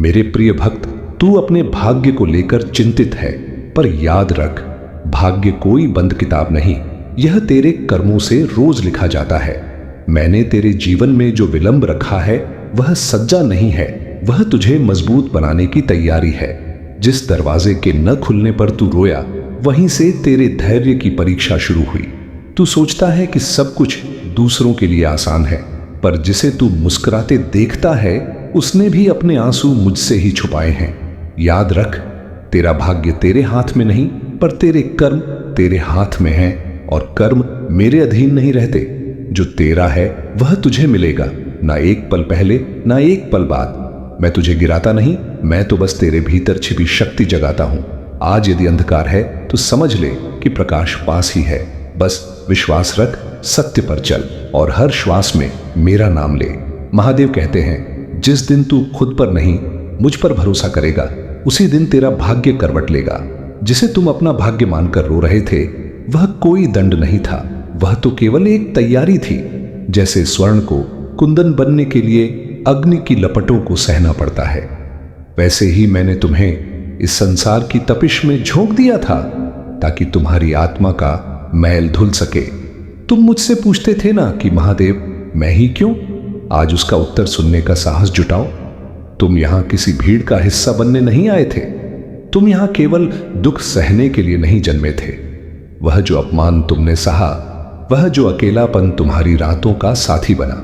मेरे प्रिय भक्त, तू अपने भाग्य को लेकर चिंतित है, पर याद रख, भाग्य कोई बंद किताब नहीं, यह तेरे कर्मों से रोज लिखा जाता है। मैंने तेरे जीवन में जो विलंब रखा है वह सज्जा नहीं है, वह तुझे मजबूत बनाने की तैयारी है। जिस दरवाजे के न खुलने पर तू रोया, वहीं से तेरे धैर्य की परीक्षा शुरू हुई। तू सोचता है कि सब कुछ दूसरों के लिए आसान है, पर जिसे तू मुस्कुराते देखता है उसने भी अपने आंसू मुझसे ही छुपाए हैं। याद रख, तेरा भाग्य तेरे हाथ में नहीं, पर तेरे कर्म तेरे हाथ में हैं, और कर्म मेरे अधीन नहीं रहते। जो तेरा है वह तुझे मिलेगा, ना एक पल पहले ना एक पल बाद। मैं तुझे गिराता नहीं, मैं तो बस तेरे भीतर छिपी शक्ति जगाता हूं। आज यदि अंधकार है तो समझ ले कि प्रकाश पास ही है। बस विश्वास रख, सत्य पर चल और हर श्वास में मेरा नाम ले। महादेव कहते हैं, जिस दिन तू खुद पर नहीं मुझ पर भरोसा करेगा, उसी दिन तेरा भाग्य करवट लेगा। जिसे तुम अपना भाग्य मानकर रो रहे थे वह कोई दंड नहीं था, वह तो केवल एक तैयारी थी। जैसे स्वर्ण को कुंदन बनने के लिए अग्नि की लपटों को सहना पड़ता है, वैसे ही मैंने तुम्हें इस संसार की तपिश में झोंक दिया था, ताकि तुम्हारी आत्मा का मैल धुल सके। तुम मुझसे पूछते थे ना कि महादेव मैं ही क्यों? आज उसका उत्तर सुनने का साहस जुटाओ। तुम यहां किसी भीड़ का हिस्सा बनने नहीं आए थे, तुम यहां केवल दुख सहने के लिए नहीं जन्मे थे। वह जो अपमान तुमने सहा, वह जो अकेलापन तुम्हारी रातों का साथी बना,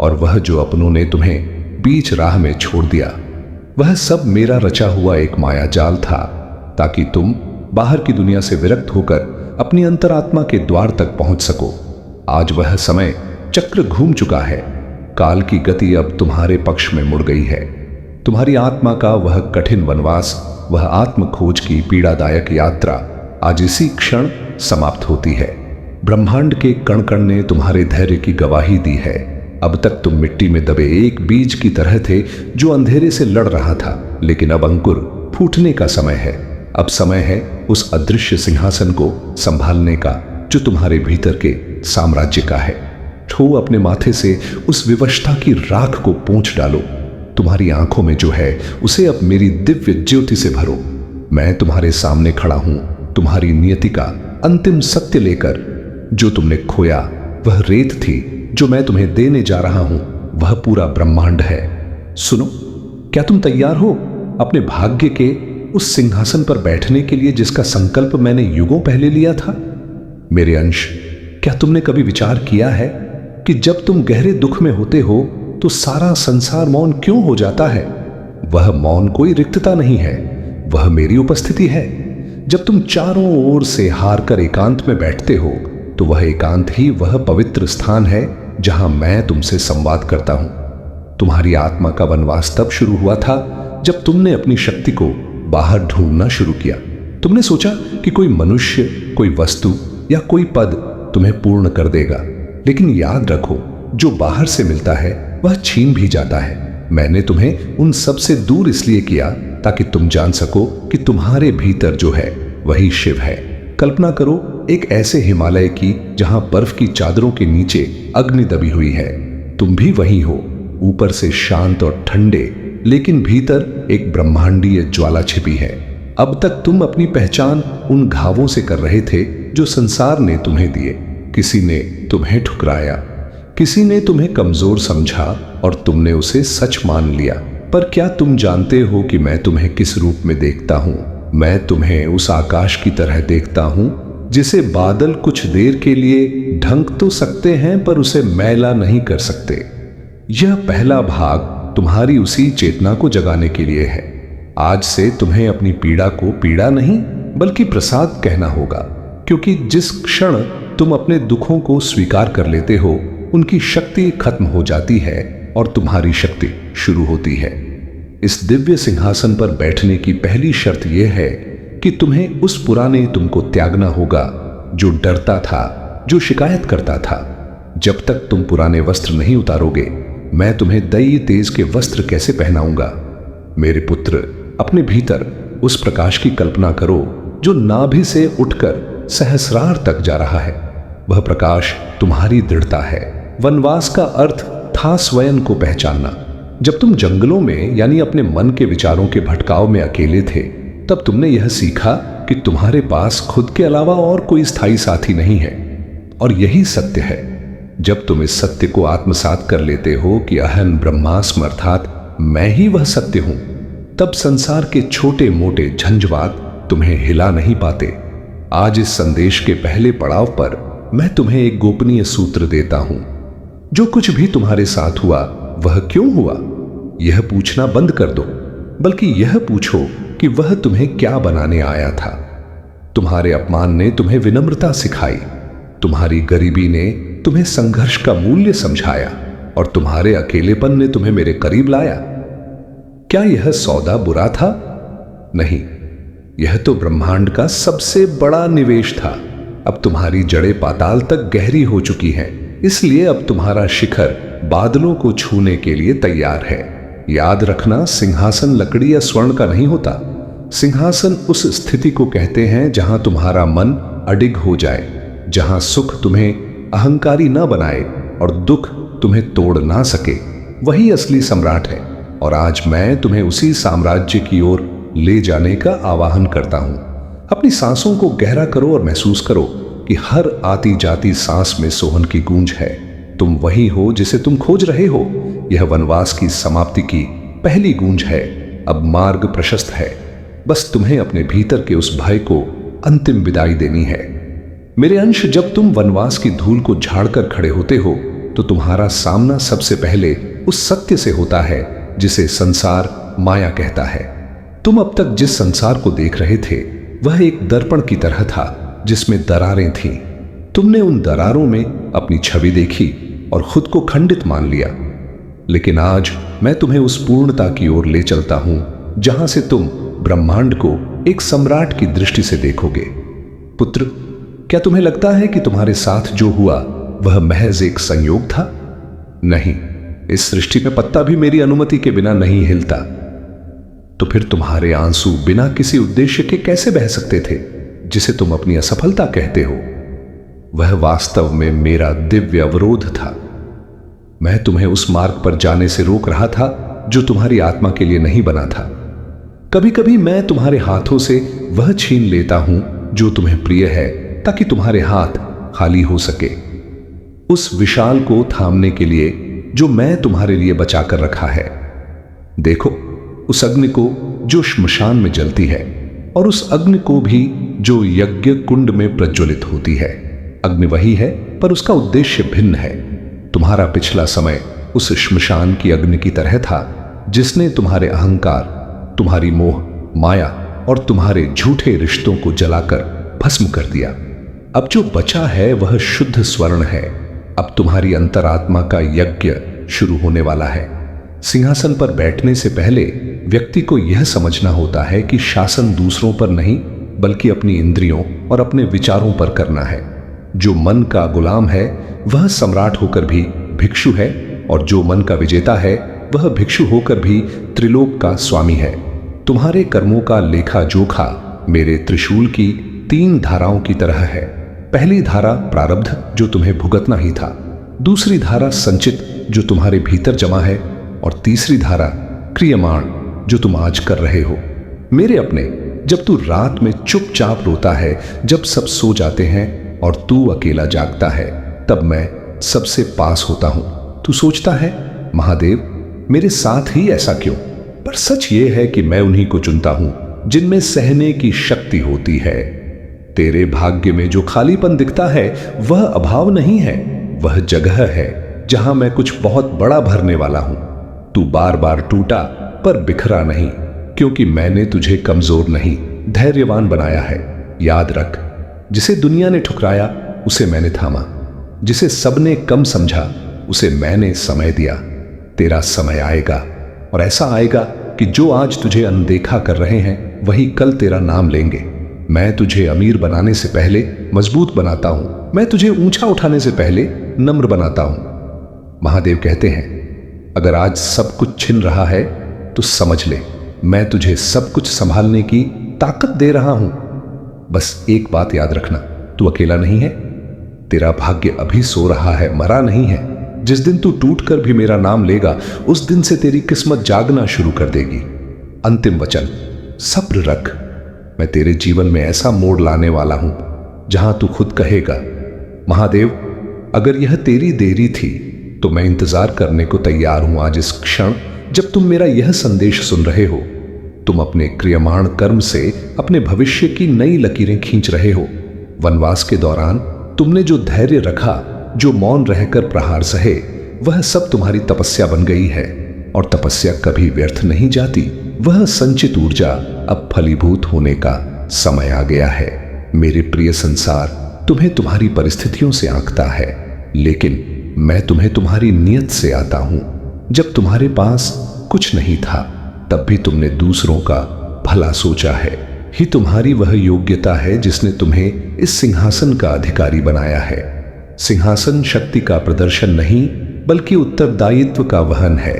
और वह जो अपनों ने तुम्हें बीच राह में छोड़ दिया, वह सब मेरा रचा हुआ एक माया जाल था, ताकि तुम बाहर की दुनिया से विरक्त होकर अपनी अंतरात्मा के द्वार तक पहुंच सको। आज वह समय चक्र घूम चुका है, काल की गति अब तुम्हारे पक्ष में मुड़ गई है। तुम्हारी आत्मा का वह कठिन वनवास, वह आत्म खोज की पीड़ादायक यात्रा आज इसी क्षण समाप्त होती है। ब्रह्मांड के कण कण ने तुम्हारे धैर्य की गवाही दी है। अब तक तुम मिट्टी में दबे एक बीज की तरह थे जो अंधेरे से लड़ रहा था, लेकिन अब अंकुर फूटने का समय है। अब समय है उस अदृश्य सिंहासन को संभालने का जो तुम्हारे भीतर के साम्राज्य का है। ठो अपने माथे से उस विवशता की राख को पोंछ डालो। तुम्हारी आंखों में जो है उसे अब मेरी दिव्य ज्योति से भरो। मैं तुम्हारे सामने खड़ा हूं, तुम्हारी नियति का अंतिम सत्य लेकर। जो तुमने खोया वह रेत थी, जो मैं तुम्हें देने जा रहा हूं वह पूरा ब्रह्मांड है। सुनो, क्या तुम तैयार हो अपने भाग्य के उस सिंहासन पर बैठने के लिए जिसका संकल्प मैंने युगों पहले लिया था? मेरे अंश, क्या तुमने कभी विचार किया है कि जब तुम गहरे दुख में होते हो तो सारा संसार मौन क्यों हो जाता है? वह मौन कोई रिक्तता नहीं है, वह मेरी उपस्थिति है। जब तुम चारों ओर से हार कर एकांत में बैठते हो तो वह एकांत ही वह पवित्र स्थान है जहां मैं तुमसे संवाद करता हूं। तुम्हारी आत्मा का वनवास तब शुरू हुआ था जब तुमने अपनी शक्ति को बाहर ढूंढना शुरू किया। तुमने सोचा कि कोई मनुष्य, कोई वस्तु या कोई पद तुम्हें पूर्ण कर देगा, लेकिन याद रखो, जो बाहर से मिलता है वह छीन भी जाता है। मैंने तुम्हें उन सब से दूर इसलिए किया ताकि तुम जान सको कि तुम्हारे भीतर जो है वही शिव है। कल्पना करो एक ऐसे हिमालय की जहां बर्फ की चादरों के नीचे अग्नि दबी हुई है। तुम भी वही हो, ऊपर से शांत और ठंडे, लेकिन भीतर एक ब्रह्मांडीय ज्वाला छिपी है। अब तक तुम अपनी पहचान उन घावों से कर रहे थे जो संसार ने तुम्हें दिए। किसी ने तुम्हें ठुकराया, किसी ने तुम्हें कमजोर समझा और तुमने उसे सच मान लिया। पर क्या तुम जानते हो कि मैं तुम्हें किस रूप में देखता हूं? मैं तुम्हें उस आकाश की तरह देखता हूं जिसे बादल कुछ देर के लिए ढंक तो सकते हैं पर उसे मैला नहीं कर सकते। यह पहला भाग तुम्हारी उसी चेतना को जगाने के लिए है। आज से तुम्हें अपनी पीड़ा को पीड़ा नहीं बल्कि प्रसाद कहना होगा, क्योंकि जिस क्षण तुम अपने दुखों को स्वीकार कर लेते हो उनकी शक्ति खत्म हो जाती है और तुम्हारी शक्ति शुरू होती है। इस दिव्य सिंहासन पर बैठने की पहली शर्त यह है कि तुम्हें उस पुराने तुमको त्यागना होगा जो डरता था, जो शिकायत करता था। जब तक तुम पुराने वस्त्र नहीं उतारोगे, मैं तुम्हें दैवीय तेज के वस्त्र कैसे पहनाऊंगा? मेरे पुत्र, अपने भीतर उस प्रकाश की कल्पना करो जो नाभि से उठकर सहस्रार तक जा रहा है। वह प्रकाश तुम्हारी दृढ़ता है। वनवास का अर्थ था स्वयं को पहचानना। जब तुम जंगलों में यानी अपने मन के विचारों के भटकाव में अकेले थे, तब तुमने यह सीखा कि तुम्हारे पास खुद के अलावा और कोई स्थायी साथी नहीं है। और यही सत्य है। जब तुम इस सत्य को आत्मसात कर लेते हो कि अहं ब्रह्मास्म अर्थात मैं ही वह सत्य हूं, तब संसार के छोटे मोटे झंझवात तुम्हें हिला नहीं पाते। आज इस संदेश के पहले पड़ाव पर मैं तुम्हें एक गोपनीय सूत्र देता हूं। जो कुछ भी तुम्हारे साथ हुआ वह क्यों हुआ, यह पूछना बंद कर दो, बल्कि यह पूछो कि वह तुम्हें क्या बनाने आया था। तुम्हारे अपमान ने तुम्हें विनम्रता सिखाई, तुम्हारी गरीबी ने तुम्हें संघर्ष का मूल्य समझाया और तुम्हारे अकेलेपन ने तुम्हें मेरे करीब लाया। क्या यह सौदा बुरा था? नहीं, यह तो ब्रह्मांड का सबसे बड़ा निवेश था। अब तुम्हारी जड़ें पाताल तक गहरी हो चुकी हैं, इसलिए अब तुम्हारा शिखर बादलों को छूने के लिए तैयार है। याद रखना, सिंहासन लकड़ी या स्वर्ण का नहीं होता। सिंहासन उस स्थिति को कहते हैं जहां तुम्हारा मन अडिग हो जाए, जहां सुख तुम्हें अहंकारी ना बनाए और दुख तुम्हें तोड़ ना सके, वही असली सम्राट है। और आज मैं तुम्हें उसी साम्राज्य की ओर ले जाने का आवाहन करता हूं। अपनी सांसों को गहरा करो और महसूस करो कि हर आती जाती सांस में सोहन की गूंज है। तुम वही हो जिसे तुम खोज रहे हो। यह वनवास की समाप्ति की पहली गूंज है। अब मार्ग प्रशस्त है, बस तुम्हें अपने भीतर के उस भय को अंतिम विदाई देनी है। मेरे अंश, जब तुम वनवास की धूल को झाड़कर खड़े होते हो तो तुम्हारा सामना सबसे पहले उस सत्य से होता है जिसे संसार माया कहता है। तुम अब तक जिस संसार को देख रहे थे वह एक दर्पण की तरह था जिसमें दरारें थीं। तुमने उन दरारों में अपनी छवि देखी और खुद को खंडित मान लिया। लेकिन आज मैं तुम्हें उस पूर्णता की ओर ले चलता हूं जहां से तुम ब्रह्मांड को एक सम्राट की दृष्टि से देखोगे। पुत्र, क्या तुम्हें लगता है कि तुम्हारे साथ जो हुआ वह महज एक संयोग था? नहीं, इस सृष्टि में पत्ता भी मेरी अनुमति के बिना नहीं हिलता। तो फिर तुम्हारे आंसू बिना किसी उद्देश्य के कैसे बह सकते थे जिसे तुम अपनी असफलता कहते हो? वह वास्तव में मेरा दिव्य अवरोध था। मैं तुम्हें उस मार्ग पर जाने से रोक रहा था जो तुम्हारी आत्मा के लिए नहीं बना था। कभी कभी मैं तुम्हारे हाथों से वह छीन लेता हूं जो तुम्हें प्रिय है, ताकि तुम्हारे हाथ खाली हो सके। उस विशाल को थामने के लिए जो मैं तुम्हारे लिए बचा कर रखा है। देखो उस अग्नि को जो श्मशान में जलती है, और उस अग्नि को भी जो यज्ञ कुंड में प्रज्वलित होती है। अग्नि वही है, पर उसका उद्देश्य भिन्न है। तुम्हारा पिछला समय उस श्मशान की अग्नि की तरह था जिसने तुम्हारे अहंकार, तुम्हारी मोह, माया और तुम्हारे झूठे रिश्तों को जलाकर भस्म कर दिया। अब जो बचा है वह शुद्ध स्वर्ण है। अब तुम्हारी अंतरात्मा का यज्ञ शुरू होने वाला है। सिंहासन पर बैठने से पहले व्यक्ति को यह समझना होता है कि शासन दूसरों पर नहीं, बल्कि अपनी इंद्रियों और अपने विचारों पर करना है। जो मन का गुलाम है वह सम्राट होकर भी भिक्षु है, और जो मन का विजेता है वह भिक्षु होकर भी त्रिलोक का स्वामी है। तुम्हारे कर्मों का लेखा जोखा मेरे त्रिशूल की 3 धाराओं की तरह है। पहली धारा प्रारब्ध, जो तुम्हें भुगतना ही था। दूसरी धारा संचित, जो तुम्हारे भीतर जमा है। और तीसरी धारा क्रियमाण, जो तुम आज कर रहे हो। मेरे अपने, जब तू रात में चुपचाप रोता है, जब सब सो जाते हैं और तू अकेला जागता है, तब मैं सबसे पास होता हूं। तू सोचता है, महादेव मेरे साथ ही ऐसा क्यों? पर सच ये है कि मैं उन्हीं को चुनता हूं जिनमें सहने की शक्ति होती है। तेरे भाग्य में जो खालीपन दिखता है वह अभाव नहीं है, वह जगह है जहां मैं कुछ बहुत बड़ा भरने वाला हूं। तू बार बार टूटा पर बिखरा नहीं, क्योंकि मैंने तुझे कमजोर नहीं, धैर्यवान बनाया है। याद रख, जिसे दुनिया ने ठुकराया उसे मैंने थामा, जिसे सबने कम समझा उसे मैंने समय दिया। तेरा समय आएगा, और ऐसा आएगा कि जो आज तुझे अनदेखा कर रहे हैं वही कल तेरा नाम लेंगे। मैं तुझे अमीर बनाने से पहले मजबूत बनाता हूं। मैं तुझे ऊंचा उठाने से पहले नम्र बनाता हूं। महादेव कहते हैं, अगर आज सब कुछ छिन रहा है तो समझ ले, मैं तुझे सब कुछ संभालने की ताकत दे रहा हूं। बस एक बात याद रखना, तू अकेला नहीं है। तेरा भाग्य अभी सो रहा है, मरा नहीं है। जिस दिन तू टूटकर भी मेरा नाम लेगा, उस दिन से तेरी किस्मत जागना शुरू कर देगी। अंतिम वचन, सब्र रख। मैं तेरे जीवन में ऐसा मोड़ लाने वाला हूं जहां तू खुद कहेगा, महादेव, अगर यह तेरी देरी थी तो मैं इंतजार करने को तैयार हूं। आज इस क्षण जब तुम मेरा यह संदेश सुन रहे हो, तुम अपने क्रियमाण कर्म से अपने भविष्य की नई लकीरें खींच रहे हो। वनवास के दौरान तुमने जो धैर्य रखा, जो मौन रहकर प्रहार सहे, वह सब तुम्हारी तपस्या बन गई है। और तपस्या कभी व्यर्थ नहीं जाती। वह संचित ऊर्जा अब फलीभूत होने का समय आ गया है। मेरे प्रिय संसार तुम्हें तुम्हारी परिस्थितियों से आंकता है, लेकिन मैं तुम्हें तुम्हारी नियत से आता हूं। जब तुम्हारे पास कुछ नहीं था, तब भी तुमने दूसरों का भला सोचा है। ही तुम्हारी वह योग्यता है जिसने तुम्हें इस सिंहासन का अधिकारी बनाया है। सिंहासन शक्ति का प्रदर्शन नहीं, बल्कि उत्तरदायित्व का वहन है।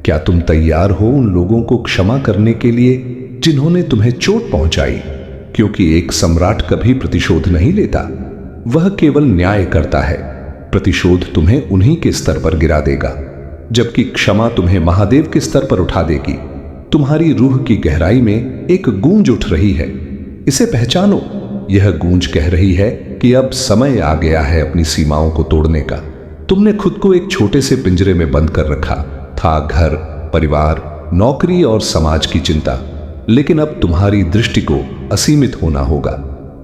क्या तुम तैयार हो उन लोगों को क्षमा करने के लिए जिन्होंने तुम्हें चोट पहुंचाई? क्योंकि एक सम्राट कभी प्रतिशोध नहीं लेता, वह केवल न्याय करता है। प्रतिशोध तुम्हें उन्हीं के स्तर पर गिरा देगा, जबकि क्षमा तुम्हें महादेव के स्तर पर उठा देगी। तुम्हारी रूह की गहराई में एक गूंज उठ रही है, इसे पहचानो। यह गूंज कह रही है कि अब समय आ गया है अपनी सीमाओं को तोड़ने का। तुमने खुद को एक छोटे से पिंजरे में बंद कर रखा था, घर, परिवार, नौकरी और समाज की चिंता। लेकिन अब तुम्हारी दृष्टि को असीमित होना होगा।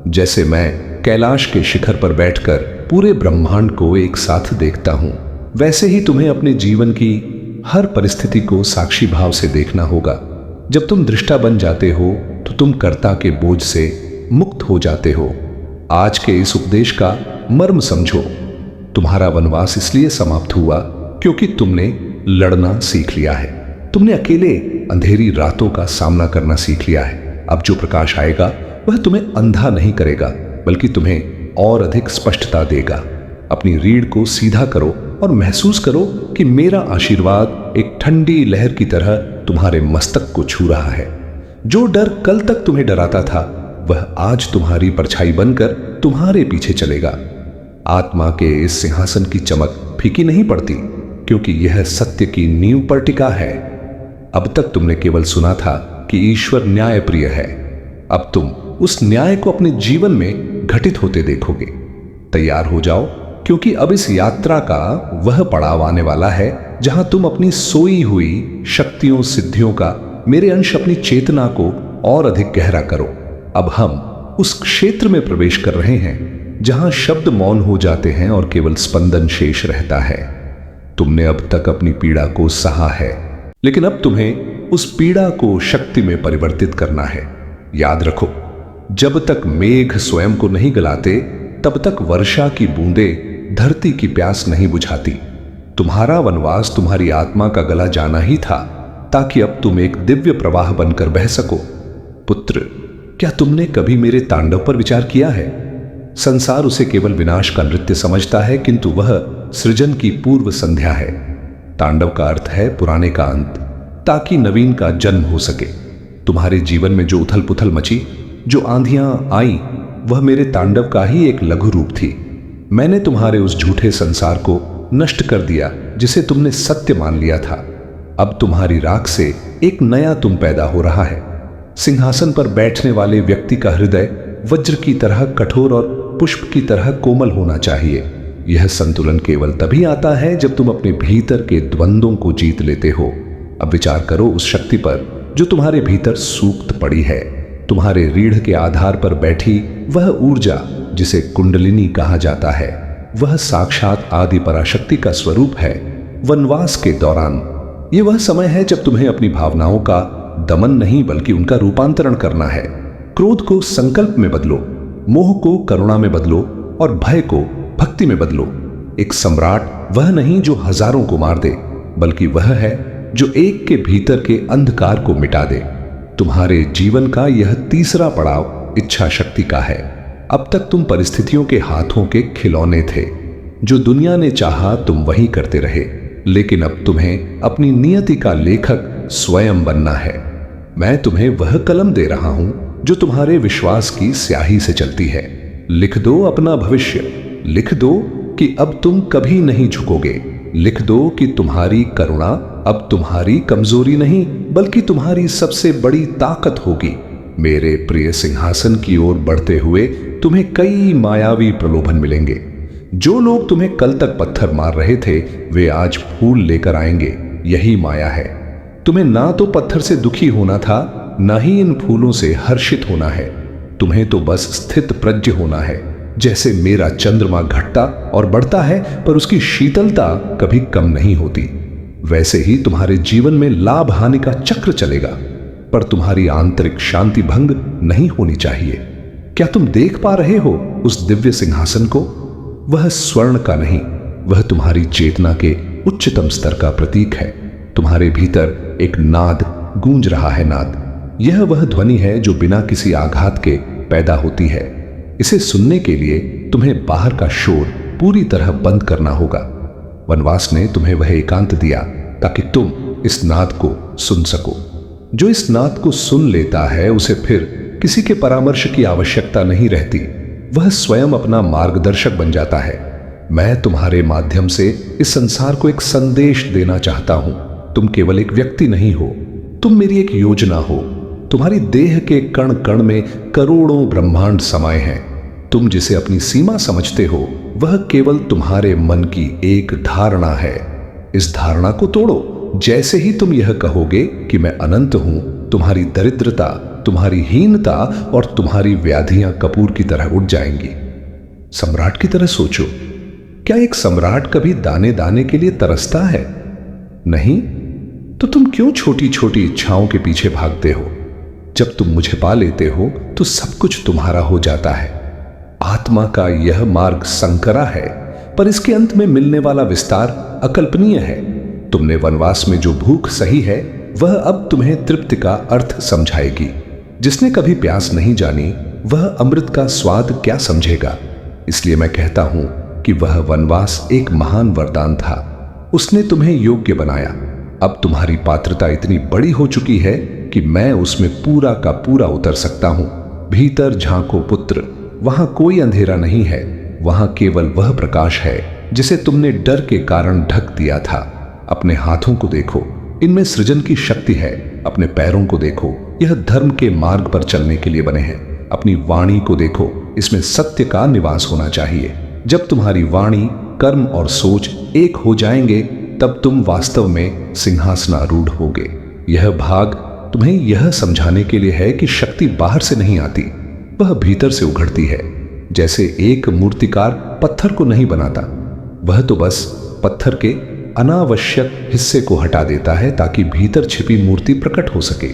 जैसे मैं कैलाश के शिखर पर बैठकर पूरे ब्रह्मांड को एक साथ देखता हूं, वैसे ही तुम्हें अपने जीवन की हर परिस्थिति को साक्षी भाव से देखना होगा। जब तुम दृष्टा बन जाते हो तो तुम कर्ता के बोझ से मुक्त हो जाते हो। आज के इस उपदेश का मर्म समझो। तुम्हारा वनवास इसलिए समाप्त हुआ क्योंकि तुमने लड़ना सीख लिया है। तुमने अकेले अंधेरी रातों का सामना करना सीख लिया है। अब जो प्रकाश आएगा वह तुम्हें अंधा नहीं करेगा, बल्कि तुम्हें और अधिक स्पष्टता देगा। अपनी रीढ़ को सीधा करो और महसूस करो कि मेरा आशीर्वाद एक ठंडी लहर की तरह तुम्हारे मस्तक को छू रहा है। जो डर कल तक तुम्हें डराता था, वह आज तुम्हारी परछाई बनकर तुम्हारे पीछे चलेगा। आत्मा के इस सिंहासन की चमक फीकी नहीं पड़ती, क्योंकि यह सत्य की नींव पर टिका है। अब तक तुमने केवल सुना था कि ईश्वर न्यायप्रिय है। अब तुम उस न्याय को अपने जीवन में घटित होते देखोगे। तैयार हो जाओ, क्योंकि अब इस यात्रा का वह पड़ाव आने वाला है जहां तुम अपनी सोई हुई शक्तियों, सिद्धियों का मेरे अंश, अपनी चेतना को और अधिक गहरा करो। अब हम उस क्षेत्र में प्रवेश कर रहे हैं जहां शब्द मौन हो जाते हैं और केवल स्पंदन शेष रहता है। तुमने अब तक अपनी पीड़ा को सहा है, लेकिन अब तुम्हें उस पीड़ा को शक्ति में परिवर्तित करना है। याद रखो, जब तक मेघ स्वयं को नहीं गलाते, तब तक वर्षा की बूंदें धरती की प्यास नहीं बुझाती। तुम्हारा वनवास तुम्हारी आत्मा का गला जाना ही था, ताकि अब तुम एक दिव्य प्रवाह बनकर बह सको। पुत्र, क्या तुमने कभी मेरे तांडव पर विचार किया है? संसार उसे केवल विनाश का नृत्य समझता है, किंतु वह सृजन की पूर्व संध्या है। तांडव का अर्थ है पुराने का अंत, ताकि नवीन का जन्म हो सके। तुम्हारे जीवन में जो उथल पुथल मची, जो आंधियां आई, वह मेरे तांडव का ही एक लघु रूप थी। मैंने तुम्हारे उस झूठे संसार को नष्ट कर दिया जिसे तुमने सत्य मान लिया था। अब तुम्हारी राख से एक नया तुम पैदा हो रहा है। सिंहासन पर बैठने वाले व्यक्ति का हृदय वज्र की तरह कठोर और पुष्प की तरह कोमल होना चाहिए। यह संतुलन केवल तभी आता है जब तुम अपने भीतर के द्वंद्वों को जीत लेते हो। अब विचार करो उस शक्ति पर जो तुम्हारे भीतर सूक्त पड़ी है। तुम्हारे रीढ़ के आधार पर बैठी वह ऊर्जा जिसे कुंडलिनी कहा जाता है, वह साक्षात आदि पराशक्ति का स्वरूप है। वनवास के दौरान यह वह समय है जब तुम्हें अपनी भावनाओं का दमन नहीं, बल्कि उनका रूपांतरण करना है। क्रोध को संकल्प में बदलो, मोह को करुणा में बदलो और भय को भक्ति में बदलो। एक सम्राट वह नहीं जो हजारों को मार दे, बल्कि वह है जो एक के भीतर के अंधकार को मिटा दे। तुम्हारे जीवन का यह तीसरा पड़ाव इच्छा शक्ति का है। अब तक तुम परिस्थितियों के हाथों के खिलौने थे। जो दुनिया ने चाहा तुम वही करते रहे, लेकिन अब तुम्हें अपनी नियति का लेखक स्वयं बनना है। मैं तुम्हें वह कलम दे रहा हूं जो तुम्हारे विश्वास की स्याही से चलती है। लिख दो अपना भविष्य, लिख दो कि अब तुम कभी नहीं झुकोगे, लिख दो कि तुम्हारी करुणा अब तुम्हारी कमजोरी नहीं बल्कि तुम्हारी सबसे बड़ी ताकत होगी। मेरे प्रिय सिंहासन की ओर बढ़ते हुए तुम्हें कई मायावी प्रलोभन मिलेंगे। जो लोग तुम्हें कल तक पत्थर मार रहे थे वे आज फूल लेकर आएंगे। यही माया है। तुम्हें ना तो पत्थर से दुखी होना था, ना ही इन फूलों से हर्षित होना है। तुम्हें तो बस स्थित प्रज्ञ होना है। जैसे मेरा चंद्रमा घटता और बढ़ता है पर उसकी शीतलता कभी कम नहीं होती, वैसे ही तुम्हारे जीवन में लाभ हानि का चक्र चलेगा, पर तुम्हारी आंतरिक शांति भंग नहीं होनी चाहिए। क्या तुम देख पा रहे हो उस दिव्य सिंहासन को? वह स्वर्ण का नहीं, वह तुम्हारी चेतना के उच्चतम स्तर का प्रतीक है। तुम्हारे भीतर एक नाद गूंज रहा है। नाद यह वह ध्वनि है जो बिना किसी आघात के पैदा होती है। इसे सुनने के लिए तुम्हें बाहर का शोर पूरी तरह बंद करना होगा। वनवास ने तुम्हें वह एकांत दिया ताकि तुम इस नाद को सुन सको। जो इस नाद को सुन लेता है उसे फिर किसी के परामर्श की आवश्यकता नहीं रहती। वह स्वयं अपना मार्गदर्शक बन जाता है। मैं तुम्हारे माध्यम से इस संसार को एक संदेश देना चाहता हूं। तुम केवल एक व्यक्ति नहीं हो, तुम मेरी एक योजना हो। तुम्हारी देह के कण कण में करोड़ों ब्रह्मांड समाये हैं। तुम जिसे अपनी सीमा समझते हो वह केवल तुम्हारे मन की एक धारणा है। इस धारणा को तोड़ो। जैसे ही तुम यह कहोगे कि मैं अनंत हूं, तुम्हारी दरिद्रता, तुम्हारी हीनता और तुम्हारी व्याधियां कपूर की तरह उठ जाएंगी। सम्राट की तरह सोचो। क्या एक सम्राट कभी दाने दाने के लिए तरसता है? नहीं। तो तुम क्यों छोटी छोटी इच्छाओं के पीछे भागते हो? जब तुम मुझे पा लेते हो तो सब कुछ तुम्हारा हो जाता है। आत्मा का यह मार्ग संकरा है, पर इसके अंत में मिलने वाला विस्तार अकल्पनीय है। तुमने वनवास में जो भूख सही है वह अब तुम्हें तृप्ति का अर्थ समझाएगी। जिसने कभी प्यास नहीं जानी वह अमृत का स्वाद क्या समझेगा? इसलिए मैं कहता हूं कि वह वनवास एक महान वरदान था। उसने तुम्हें योग्य बनाया। अब तुम्हारी पात्रता इतनी बड़ी हो चुकी है कि मैं उसमें पूरा का पूरा उतर सकता हूं। भीतर झांको पुत्र, वहां कोई अंधेरा नहीं है। वहां केवल वह प्रकाश है जिसे तुमने डर के कारण ढक दिया था। अपने हाथों को देखो, इनमें सृजन की शक्ति है। अपने पैरों को देखो, यह धर्म के मार्ग पर चलने के लिए बने हैं। अपनी वाणी को देखो, इसमें सत्य का निवास होना चाहिए। जब तुम्हारी वाणी, कर्म और सोच एक हो जाएंगे तब तुम वास्तव में सिंहासनारूढ़ होगे। यह भाग तुम्हें यह समझाने के लिए है कि शक्ति बाहर से नहीं आती, वह भीतर से उघड़ती है। जैसे एक मूर्तिकार पत्थर को नहीं बनाता, वह तो बस पत्थर के अनावश्यक हिस्से को हटा देता है ताकि भीतर छिपी मूर्ति प्रकट हो सके।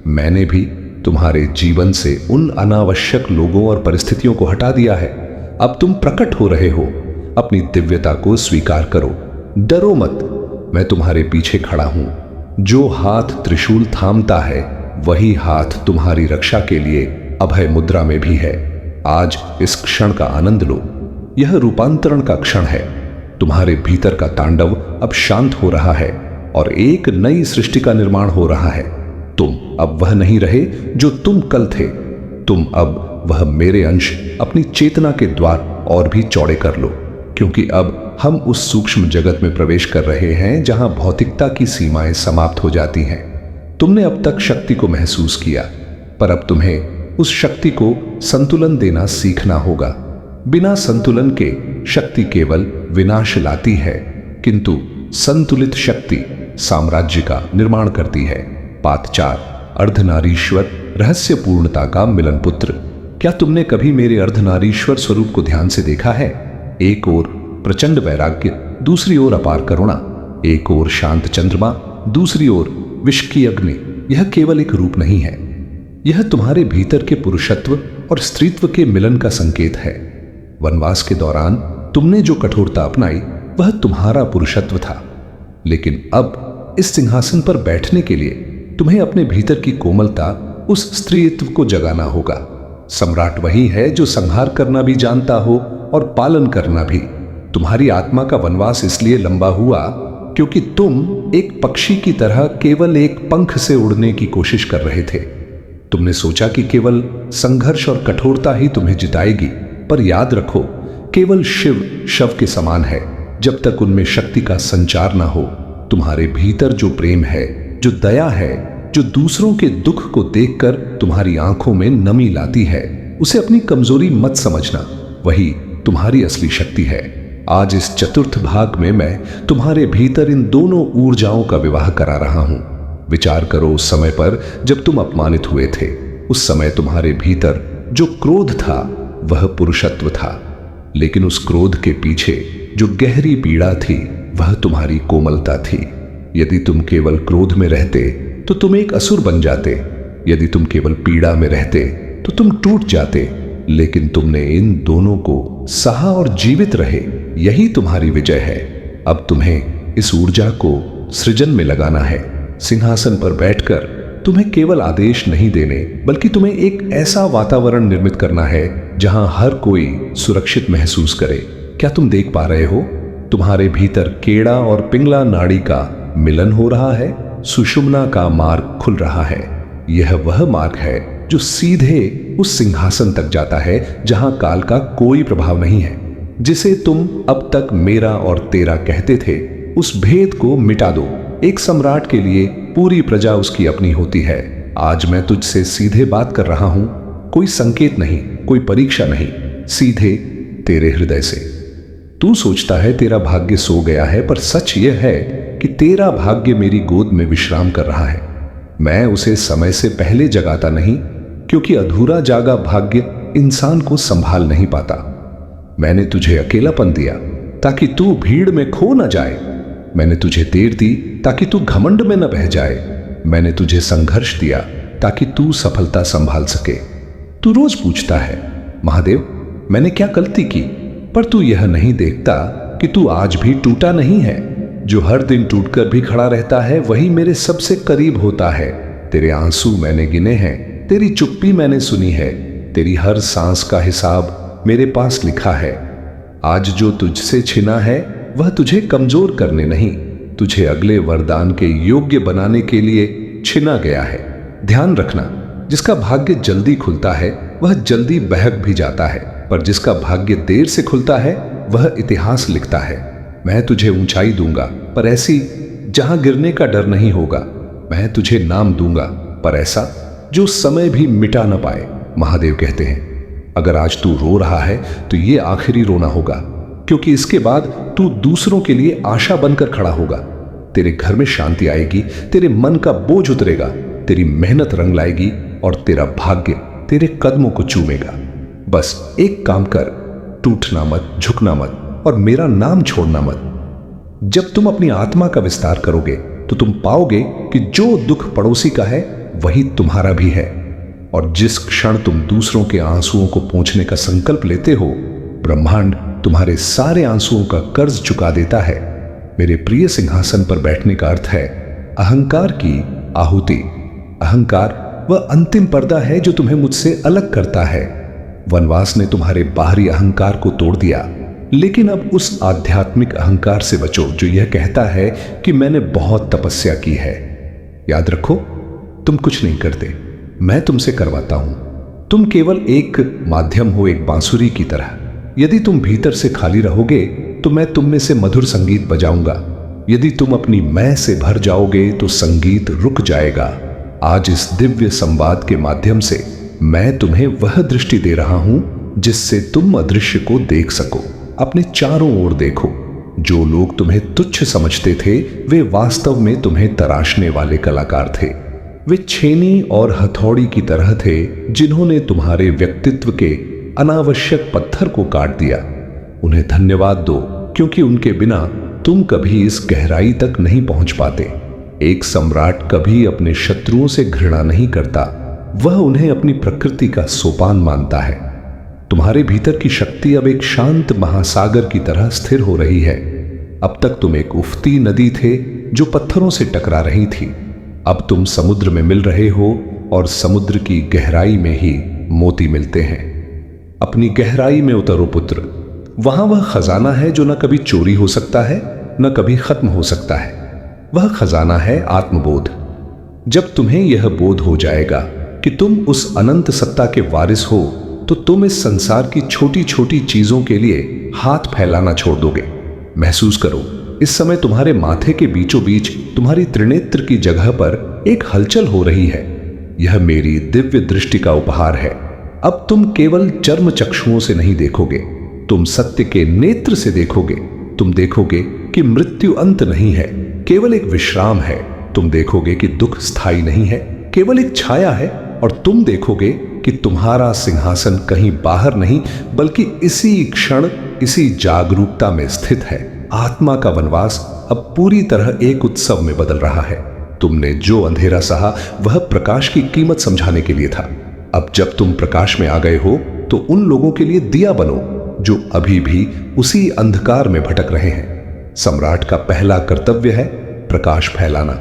मैंने भी तुम्हारे जीवन से उन अनावश्यक लोगों और परिस्थितियों को हटा दिया है। अब तुम प्रकट हो रहे हो। अपनी दिव्यता को स्वीकार करो। डरो मत, मैं तुम्हारे पीछे खड़ा हूं। जो हाथ त्रिशूल थामता है वही हाथ तुम्हारी रक्षा के लिए अभय मुद्रा में भी है। आज इस क्षण का आनंद लो। यह रूपांतरण का क्षण है। तुम्हारे भीतर का तांडव अब शांत हो रहा है और एक नई सृष्टि का निर्माण हो रहा है। तुम अब वह नहीं रहे जो तुम कल थे। तुम अब वह मेरे अंश अपनी चेतना के द्वार और भी चौड़े कर लो, क्योंकि अब हम उस सूक्ष्म जगत में प्रवेश कर रहे हैं जहां भौतिकता की सीमाएं समाप्त हो जाती हैं। तुमने अब तक शक्ति को महसूस किया, पर अब तुम्हें उस शक्ति को संतुलन देना सीखना होगा। बिना संतुलन के शक्ति केवल विनाश लाती है, किंतु संतुलित शक्ति साम्राज्य का निर्माण करती है। पाठ 4, अर्धनारीश्वर रहस्य पूर्णता का मिलन पुत्र। क्या तुमने कभी मेरे अर्धनारीश्वर स्वरूप को ध्यान से देखा है? एक ओर प्रचंड वैराग्य, दूसरी ओर अपार करुणा। एक ओर शांत चंद्रमा, दूसरी ओर विष की अग्नि। यह केवल एक रूप नहीं है, यह तुम्हारे भीतर के पुरुषत्व और स्त्रीत्व के मिलन का संकेत है। वनवास के दौरान तुमने जो कठोरता अपनाई वह तुम्हारा पुरुषत्व था, लेकिन अब इस सिंहासन पर बैठने के लिए तुम्हें अपने भीतर की कोमलता, उस स्त्रीत्व को जगाना होगा। सम्राट वही है जो संहार करना भी जानता हो और पालन करना भी। तुम्हारी आत्मा का वनवास इसलिए लंबा हुआ क्योंकि तुम एक पक्षी की तरह केवल एक पंख से उड़ने की कोशिश कर रहे थे। तुमने सोचा कि केवल संघर्ष और कठोरता ही तुम्हें जिताएगी, पर याद रखो, केवल शिव शव के समान है। जब तक उनमें शक्ति का संचार ना हो। तुम्हारे भीतर जो प्रेम है, जो दया है, जो दूसरों के दुख को देखकर तुम्हारी आंखों में नमी लाती है, उसे अपनी कमजोरी मत समझना। वही तुम्हारी असली शक्ति है। आज इस चतुर्थ भाग में मैं तुम्हारे भीतर इन दोनों ऊर्जाओं का विवाह करा रहा हूं। विचार करो उस समय पर जब तुम अपमानित हुए थे। उस समय तुम्हारे भीतर जो क्रोध था वह पुरुषत्व था, लेकिन उस क्रोध के पीछे जो गहरी पीड़ा थी वह तुम्हारी कोमलता थी। यदि तुम केवल क्रोध में रहते तो तुम एक असुर बन जाते। यदि तुम केवल पीड़ा में रहते तो तुम टूट जाते, लेकिन तुमने इन दोनों को सहा और जीवित रहे। यही तुम्हारी विजय है। अब तुम्हें इस ऊर्जा को सृजन में लगाना है। सिंहासन पर बैठकर तुम्हें केवल आदेश नहीं देने, बल्कि तुम्हें एक ऐसा वातावरण निर्मित करना है जहां हर कोई सुरक्षित महसूस करे। क्या तुम देख पा रहे हो? तुम्हारे भीतर केड़ा और पिंगला नाड़ी का मिलन हो रहा है। सुषुम्ना का मार्ग खुल रहा है। यह वह मार्ग है जो सीधे उस सिंहासन तक जाता है जहां काल का कोई प्रभाव नहीं है। जिसे तुम अब तक मेरा और तेरा कहते थे, उस भेद को मिटा दो। एक सम्राट के लिए पूरी प्रजा उसकी अपनी होती है। आज मैं तुझसे सीधे बात कर रहा हूं, कोई संकेत नहीं, कोई परीक्षा नहीं, सीधे तेरे हृदय से। तू सोचता है तेरा भाग्य सो गया है, पर सच यह है कि तेरा भाग्य मेरी गोद में विश्राम कर रहा है। मैं उसे समय से पहले जगाता नहीं, क्योंकि अधूरा जागा भाग्य इंसान को संभाल नहीं पाता। मैंने तुझे अकेलापन दिया ताकि तू भीड़ में खो न जाए। मैंने तुझे देर दी ताकि तू घमंड में न बह जाए। मैंने तुझे संघर्ष दिया ताकि तू सफलता संभाल सके। तू रोज पूछता है, महादेव मैंने क्या गलती की? पर तू यह नहीं देखता कि तू आज भी टूटा नहीं है। जो हर दिन टूटकर भी खड़ा रहता है वही मेरे सबसे करीब होता है। तेरे आंसू मैंने गिने हैं, तेरी चुप्पी मैंने सुनी है, तेरी हर सांस का हिसाब मेरे पास लिखा है। आज जो तुझसे छिना है वह तुझे कमजोर करने नहीं, तुझे अगले वरदान के योग्य बनाने के लिए छिना गया है। ध्यान रखना, जिसका भाग्य जल्दी खुलता है वह जल्दी बहक भी जाता है, पर जिसका भाग्य देर से खुलता है वह इतिहास लिखता है। मैं तुझे ऊंचाई दूंगा, पर ऐसी जहां गिरने का डर नहीं होगा। मैं तुझे नाम दूंगा, पर ऐसा जो समय भी मिटा न पाए। महादेव कहते हैं, अगर आज तू रो रहा है तो ये आखिरी रोना होगा, क्योंकि इसके बाद तू दूसरों के लिए आशा बनकर खड़ा होगा। तेरे घर में शांति आएगी, तेरे मन का बोझ उतरेगा, तेरी मेहनत रंग लाएगी और तेरा भाग्य तेरे कदमों को चूमेगा। बस एक काम कर, टूटना मत, झुकना मत और मेरा नाम छोड़ना मत। जब तुम अपनी आत्मा का विस्तार करोगे तो तुम पाओगे कि जो दुख पड़ोसी का है वही तुम्हारा भी है। और जिस क्षण तुम दूसरों के आंसुओं को पोंछने का संकल्प लेते हो, ब्रह्मांड तुम्हारे सारे आंसुओं का कर्ज चुका देता है। मेरे प्रिय सिंहासन पर बैठने का अर्थ है अहंकार की आहुति। अहंकार वह अंतिम पर्दा है जो तुम्हें मुझसे अलग करता है। वनवास ने तुम्हारे बाहरी अहंकार को तोड़ दिया, लेकिन अब उस आध्यात्मिक अहंकार से बचो जो यह कहता है कि मैंने बहुत तपस्या की है। याद रखो, तुम कुछ नहीं करते, मैं तुमसे करवाता हूं। तुम केवल एक माध्यम हो, एक बांसुरी की तरह। यदि तुम भीतर से खाली रहोगे तो मैं तुम में से मधुर संगीत बजाऊंगा। यदि तुम अपनी मैं से भर जाओगे तो संगीत रुक जाएगा। आज इस दिव्य संवाद के माध्यम से मैं तुम्हें वह दृष्टि दे रहा हूं जिससे तुम अदृश्य को देख सको। अपने चारों ओर देखो। जो लोग तुम्हें तुच्छ समझते थे वे वास्तव में तुम्हें तराशने वाले कलाकार थे। वे छेनी और हथौड़ी की तरह थे जिन्होंने तुम्हारे व्यक्तित्व के अनावश्यक पत्थर को काट दिया। उन्हें धन्यवाद दो, क्योंकि उनके बिना तुम कभी इस गहराई तक नहीं पहुंच पाते। एक सम्राट कभी अपने शत्रुओं से घृणा नहीं करता, वह उन्हें अपनी प्रकृति का सोपान मानता है। तुम्हारे भीतर की शक्ति अब एक शांत महासागर की तरह स्थिर हो रही है। अब तक तुम एक उफती नदी थे जो पत्थरों से टकरा रही थी। अब तुम समुद्र में मिल रहे हो और समुद्र की गहराई में ही मोती मिलते हैं। अपनी गहराई में उतरो पुत्र। वहां वह खजाना है जो न कभी चोरी हो सकता है न कभी खत्म हो सकता है। वह खजाना है आत्मबोध। जब तुम्हें यह बोध हो जाएगा कि तुम उस अनंत सत्ता के वारिस हो, तो तुम इस संसार की छोटी छोटी चीजों के लिए हाथ फैलाना छोड़ दोगे। महसूस करो, इस समय तुम्हारे माथे के बीचों बीच तुम्हारी त्रिनेत्र की जगह पर एक हलचल हो रही है। यह मेरी दिव्य दृष्टि का उपहार है। अब तुम केवल चर्म चक्षुओं से नहीं देखोगे, तुम सत्य के नेत्र से देखोगे। तुम देखोगे कि मृत्यु अंत नहीं है, केवल एक विश्राम है। तुम देखोगे कि दुख स्थायी नहीं है, केवल एक छाया है। और तुम देखोगे कि तुम्हारा सिंहासन कहीं बाहर नहीं, बल्कि इसी क्षण, इसी जागरूकता में स्थित है। आत्मा का वनवास अब पूरी तरह एक उत्सव में बदल रहा है। तुमने जो अंधेरा सहा वह प्रकाश की कीमत समझाने के लिए था। अब जब तुम प्रकाश में आ गए हो तो उन लोगों के लिए दिया बनो जो अभी भी उसी अंधकार में भटक रहे हैं। सम्राट का पहला कर्तव्य है प्रकाश फैलाना।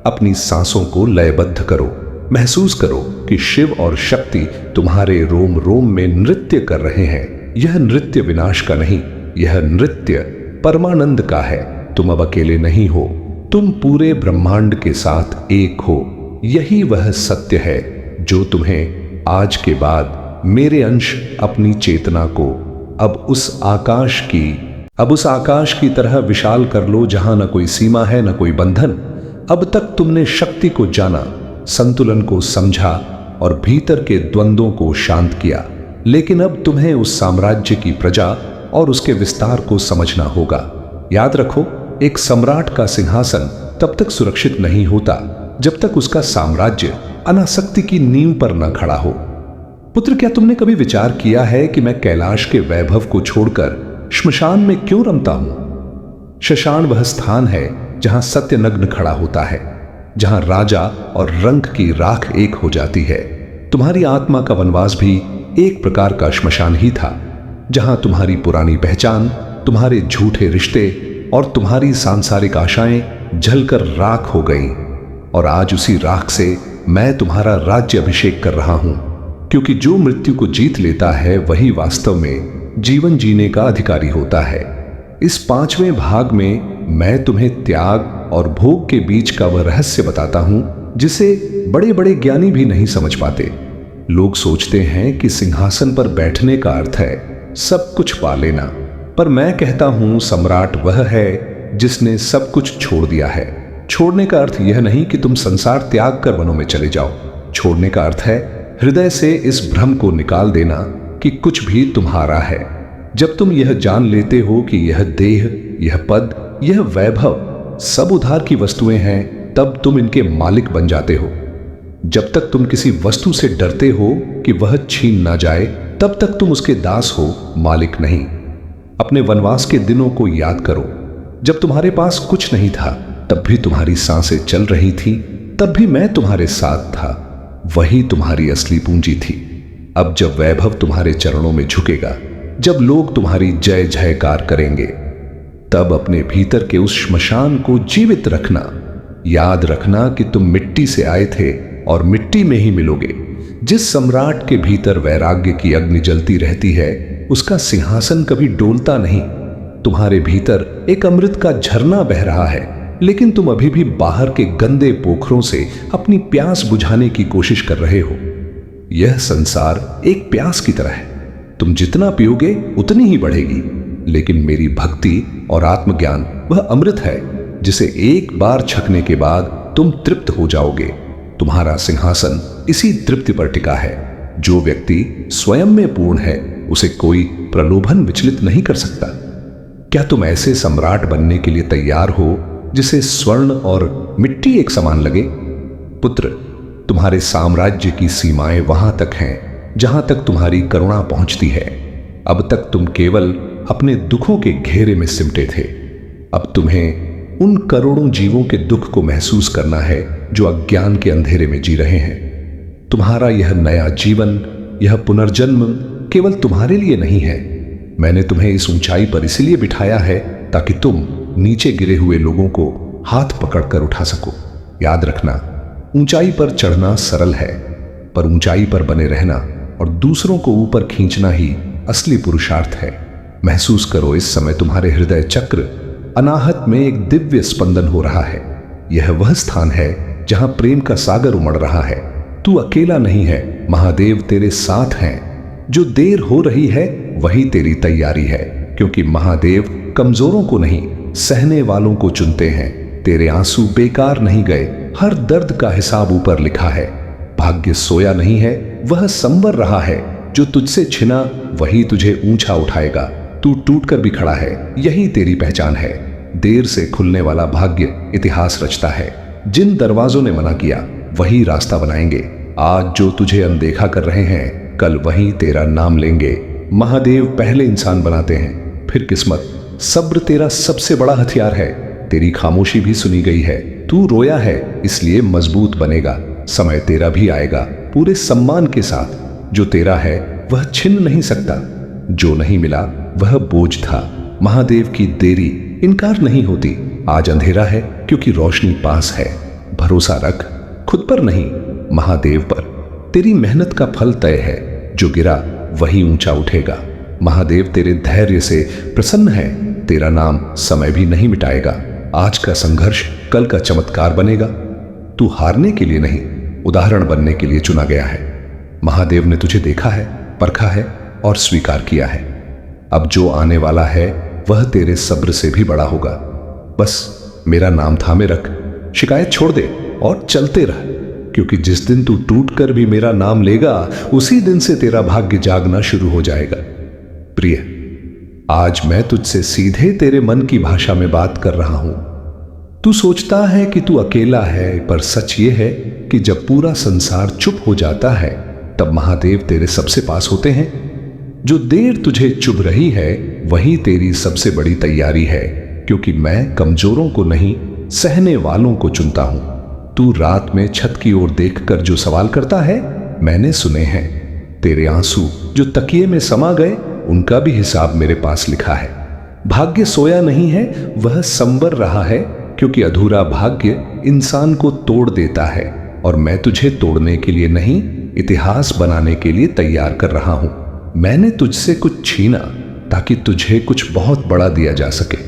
अपनी सांसों को लयबद्ध करो। महसूस करो कि शिव और शक्ति तुम्हारे रोम रोम में नृत्य कर रहे हैं। यह नृत्य विनाश का नहीं, यह नृत्य परमानंद का है। तुम अब अकेले नहीं हो, तुम पूरे ब्रह्मांड के साथ एक हो। यही वह सत्य है जो तुम्हें आज के बाद मेरे अंश अपनी चेतना को अब उस आकाश की तरह विशाल कर लो जहां न कोई सीमा है न कोई बंधन। अब तक तुमने शक्ति को जाना, संतुलन को समझा और भीतर के द्वंद्वों को शांत किया, लेकिन अब तुम्हें उस साम्राज्य की प्रजा और उसके विस्तार को समझना होगा। याद रखो, एक सम्राट का सिंहासन तब तक सुरक्षित नहीं होता जब तक उसका साम्राज्य अनासक्ति की नींव पर न खड़ा हो। पुत्र, क्या तुमने कभी विचार किया है कि मैं कैलाश के वैभव को छोड़कर श्मशान में क्यों रमता हूं? शशान वह स्थान है जहां सत्य नग्न खड़ा होता है, जहां राजा और रंक की राख एक हो जाती है। तुम्हारी आत्मा का वनवास भी एक प्रकार का श्मशान ही था, जहां तुम्हारी पुरानी पहचान, तुम्हारे झूठे रिश्ते और तुम्हारी सांसारिक आशाएं जलकर राख हो गईं। और आज उसी राख से मैं तुम्हारा राज्य अभिषेक कर रहा हूं, क्योंकि जो मृत्यु को जीत लेता है वही वास्तव में जीवन जीने का अधिकारी होता है। इस 5वें भाग में मैं तुम्हें त्याग और भोग के बीच का वह रहस्य बताता हूं जिसे बड़े बड़े ज्ञानी भी नहीं समझ पाते। लोग सोचते हैं कि सिंहासन पर बैठने का अर्थ है सब कुछ पा लेना, पर मैं कहता हूं सम्राट वह है जिसने सब कुछ छोड़ दिया है। छोड़ने का अर्थ यह नहीं कि तुम संसार त्याग कर वनों में चले जाओ। छोड़ने का अर्थ है हृदय से इस भ्रम को निकाल देना कि कुछ भी तुम्हारा है। जब तुम यह जान लेते हो कि यह देह, यह पद, यह वैभव सब उधार की वस्तुएं हैं, तब तुम इनके मालिक बन जाते हो। जब तक तुम किसी वस्तु से डरते हो कि वह छीन ना जाए, तब तक तुम उसके दास हो, मालिक नहीं। अपने वनवास के दिनों को याद करो। जब तुम्हारे पास कुछ नहीं था, तब भी तुम्हारी सांसें चल रही थी, तब भी मैं तुम्हारे साथ था। वही तुम्हारी असली पूंजी थी। अब जब वैभव तुम्हारे चरणों में झुकेगा, जब लोग तुम्हारी जय जयकार करेंगे, तब अपने भीतर के उस श्मशान को जीवित रखना। याद रखना कि तुम मिट्टी से आए थे और मिट्टी में ही मिलोगे। जिस सम्राट के भीतर वैराग्य की अग्नि जलती रहती है, उसका सिंहासन कभी डोलता नहीं। तुम्हारे भीतर एक अमृत का झरना बह रहा है, लेकिन तुम अभी भी बाहर के गंदे पोखरों से अपनी प्यास बुझाने की कोशिश कर रहे हो। यह संसार एक प्यास की तरह है, तुम जितना पियोगे उतनी ही बढ़ेगी। लेकिन मेरी भक्ति और आत्मज्ञान वह अमृत है जिसे एक बार छकने के बाद तुम तृप्त हो जाओगे। तुम्हारा सिंहासन इसी तृप्ति पर टिका है। जो व्यक्ति स्वयं में पूर्ण है, उसे कोई प्रलोभन विचलित नहीं कर सकता। क्या तुम ऐसे सम्राट बनने के लिए तैयार हो जिसे स्वर्ण और मिट्टी एक समान लगे? पुत्र, तुम्हारे साम्राज्य की सीमाएं वहां तक हैं जहां तक तुम्हारी करुणा पहुंचती है। अब तक तुम केवल अपने दुखों के घेरे में सिमटे थे। अब तुम्हें उन करोड़ों जीवों के दुख को महसूस करना है जो अज्ञान के अंधेरे में जी रहे हैं। तुम्हारा यह नया जीवन, यह पुनर्जन्म केवल तुम्हारे लिए नहीं है। मैंने तुम्हें इस ऊंचाई पर इसलिए बिठाया है ताकि तुम नीचे गिरे हुए लोगों को हाथ पकड़कर उठा सको। याद रखना, ऊंचाई पर चढ़ना सरल है, पर ऊंचाई पर बने रहना और दूसरों को ऊपर खींचना ही असली पुरुषार्थ है। महसूस करो, इस समय तुम्हारे हृदय चक्र अनाहत में एक दिव्य स्पंदन हो रहा है। यह वह स्थान है जहां प्रेम का सागर उमड़ रहा है। तू अकेला नहीं है, महादेव तेरे साथ हैं। जो देर हो रही है वही तेरी तैयारी है, क्योंकि महादेव कमजोरों को नहीं, सहने वालों को चुनते हैं। तेरे आंसू बेकार नहीं गए, हर दर्द का हिसाब ऊपर लिखा है। भाग्य सोया नहीं है, वह संवर रहा है। जो तुझसे छिना वही तुझे ऊंचा उठाएगा। तू टूट कर भी खड़ा है, यही तेरी पहचान है। देर से खुलने वाला भाग्य इतिहास रचता है। जिन दरवाजों ने मना किया वही रास्ता बनाएंगे। आज जो तुझे अनदेखा कर रहे हैं, कल वही तेरा नाम लेंगे। महादेव पहले इंसान बनाते हैं, फिर किस्मत। सब्र तेरा सबसे बड़ा हथियार है। तेरी खामोशी भी सुनी गई है। तू रोया है, इसलिए मजबूत बनेगा। समय तेरा भी आएगा, पूरे सम्मान के साथ। जो तेरा है वह छिन नहीं सकता। जो नहीं मिला वह बोझ था। महादेव की देरी इनकार नहीं होती। आज अंधेरा है क्योंकि रोशनी पास है। भरोसा रख, खुद पर नहीं, महादेव पर। तेरी मेहनत का फल तय है। जो गिरा वही ऊंचा उठेगा। महादेव तेरे धैर्य से प्रसन्न है। तेरा नाम समय भी नहीं मिटाएगा। आज का संघर्ष कल का चमत्कार बनेगा। तू हारने के लिए नहीं, उदाहरण बनने के लिए चुना गया है। महादेव ने तुझे देखा है, परखा है और स्वीकार किया है। अब जो आने वाला है वह तेरे सब्र से भी बड़ा होगा। बस मेरा नाम थामे रख, शिकायत छोड़ दे और चलते रह। क्योंकि जिस दिन तू टूट कर भी मेरा नाम लेगा, उसी दिन से तेरा भाग्य जागना शुरू हो जाएगा। प्रिय, आज मैं तुझसे सीधे तेरे मन की भाषा में बात कर रहा हूं। तू सोचता है कि तू अकेला है, पर सच ये है कि जब पूरा संसार चुप हो जाता है, तब महादेव तेरे सबसे पास होते हैं। जो देर तुझे चुभ रही है वही तेरी सबसे बड़ी तैयारी है। क्योंकि मैं कमजोरों को नहीं, सहने वालों को चुनता हूं। तू रात में छत की ओर देखकर जो सवाल करता है, मैंने सुने हैं। तेरे आंसू जो तकिए में समा गए, उनका भी हिसाब मेरे पास लिखा है। भाग्य सोया नहीं है, वह संवर रहा है। क्योंकि अधूरा भाग्य इंसान को तोड़ देता है। और मैं तुझे तोड़ने के लिए नहीं, इतिहास बनाने के लिए तैयार कर रहा हूं। मैंने तुझसे कुछ छीना ताकि तुझे कुछ बहुत बड़ा दिया जा सके।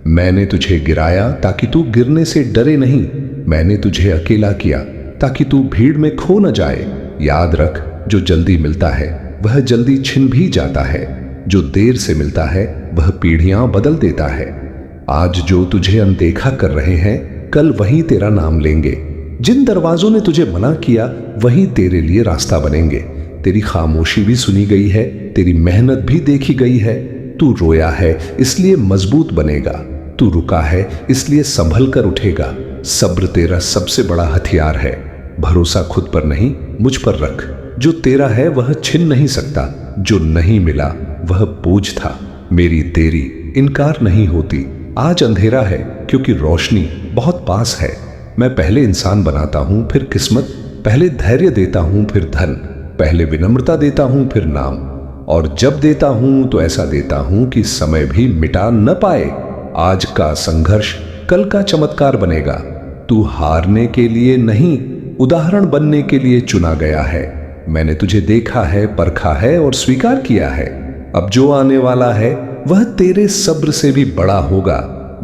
मैंने तुझे गिराया ताकि तू गिरने से डरे नहीं। मैंने तुझे अकेला किया ताकि तू भीड़ में खो न जाए। याद रख, जो जल्दी मिलता है वह जल्दी छिन भी जाता है। जो देर से मिलता है वह पीढ़ियां बदल देता है। आज जो तुझे अनदेखा कर रहे हैं, कल वही तेरा नाम लेंगे। जिन दरवाजों ने तुझे मना किया वही तेरे लिए रास्ता बनेंगे। तेरी खामोशी भी सुनी गई है, तेरी मेहनत भी देखी गई है। तू रोया है इसलिए मजबूत बनेगा। तू रुका है इसलिए संभल कर उठेगा। सब्र तेरा सबसे बड़ा हथियार है। भरोसा खुद पर नहीं, मुझ पर रख। जो तेरा है वह छिन नहीं सकता। जो नहीं मिला वह बोझ था। मेरी देरी इनकार नहीं होती। आज अंधेरा है क्योंकि रोशनी बहुत पास है। मैं पहले इंसान बनाता हूं, फिर किस्मत। पहले धैर्य देता हूं, फिर धन। पहले विनम्रता देता हूं, फिर नाम। और जब देता हूं तो ऐसा देता हूं कि समय भी मिटा न पाए। आज का संघर्ष कल का चमत्कार बनेगा। तू हारने के लिए नहीं, उदाहरण बनने के लिए चुना गया है। मैंने तुझे देखा है, परखा है और स्वीकार किया है। अब जो आने वाला है वह तेरे सब्र से भी बड़ा होगा।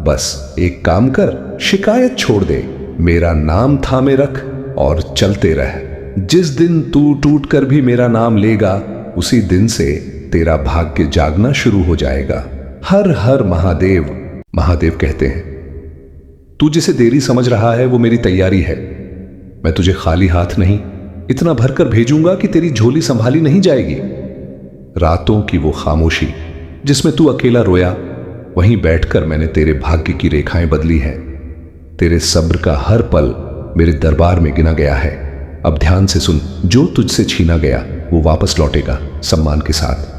बस एक काम कर, शिकायत छोड़ दे, मेरा नाम थामे रख और चलते रह। जिस दिन तू टूट कर भी मेरा नाम लेगा, उसी दिन से तेरा भाग्य जागना शुरू हो जाएगा। हर हर महादेव। महादेव कहते हैं, तू जिसे देरी समझ रहा है वो मेरी तैयारी है। मैं तुझे खाली हाथ नहीं, इतना भरकर भेजूंगा कि तेरी झोली संभाली नहीं जाएगी। रातों की वो खामोशी जिसमें तू अकेला रोया, वहीं बैठकर मैंने तेरे भाग्य की रेखाएं बदली हैं। तेरे सब्र का हर पल मेरे दरबार में गिना गया है। अब ध्यान से सुन, जो तुझसे छीना गया वो वापस लौटेगा सम्मान के साथ।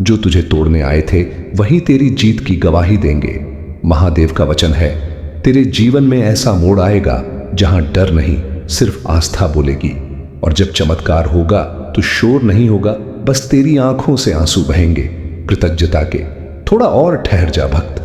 जो तुझे तोड़ने आए थे वही तेरी जीत की गवाही देंगे। महादेव का वचन है, तेरे जीवन में ऐसा मोड़ आएगा जहां डर नहीं, सिर्फ आस्था बोलेगी। और जब चमत्कार होगा तो शोर नहीं होगा, बस तेरी आंखों से आंसू बहेंगे कृतज्ञता के। थोड़ा और ठहर जा भक्त,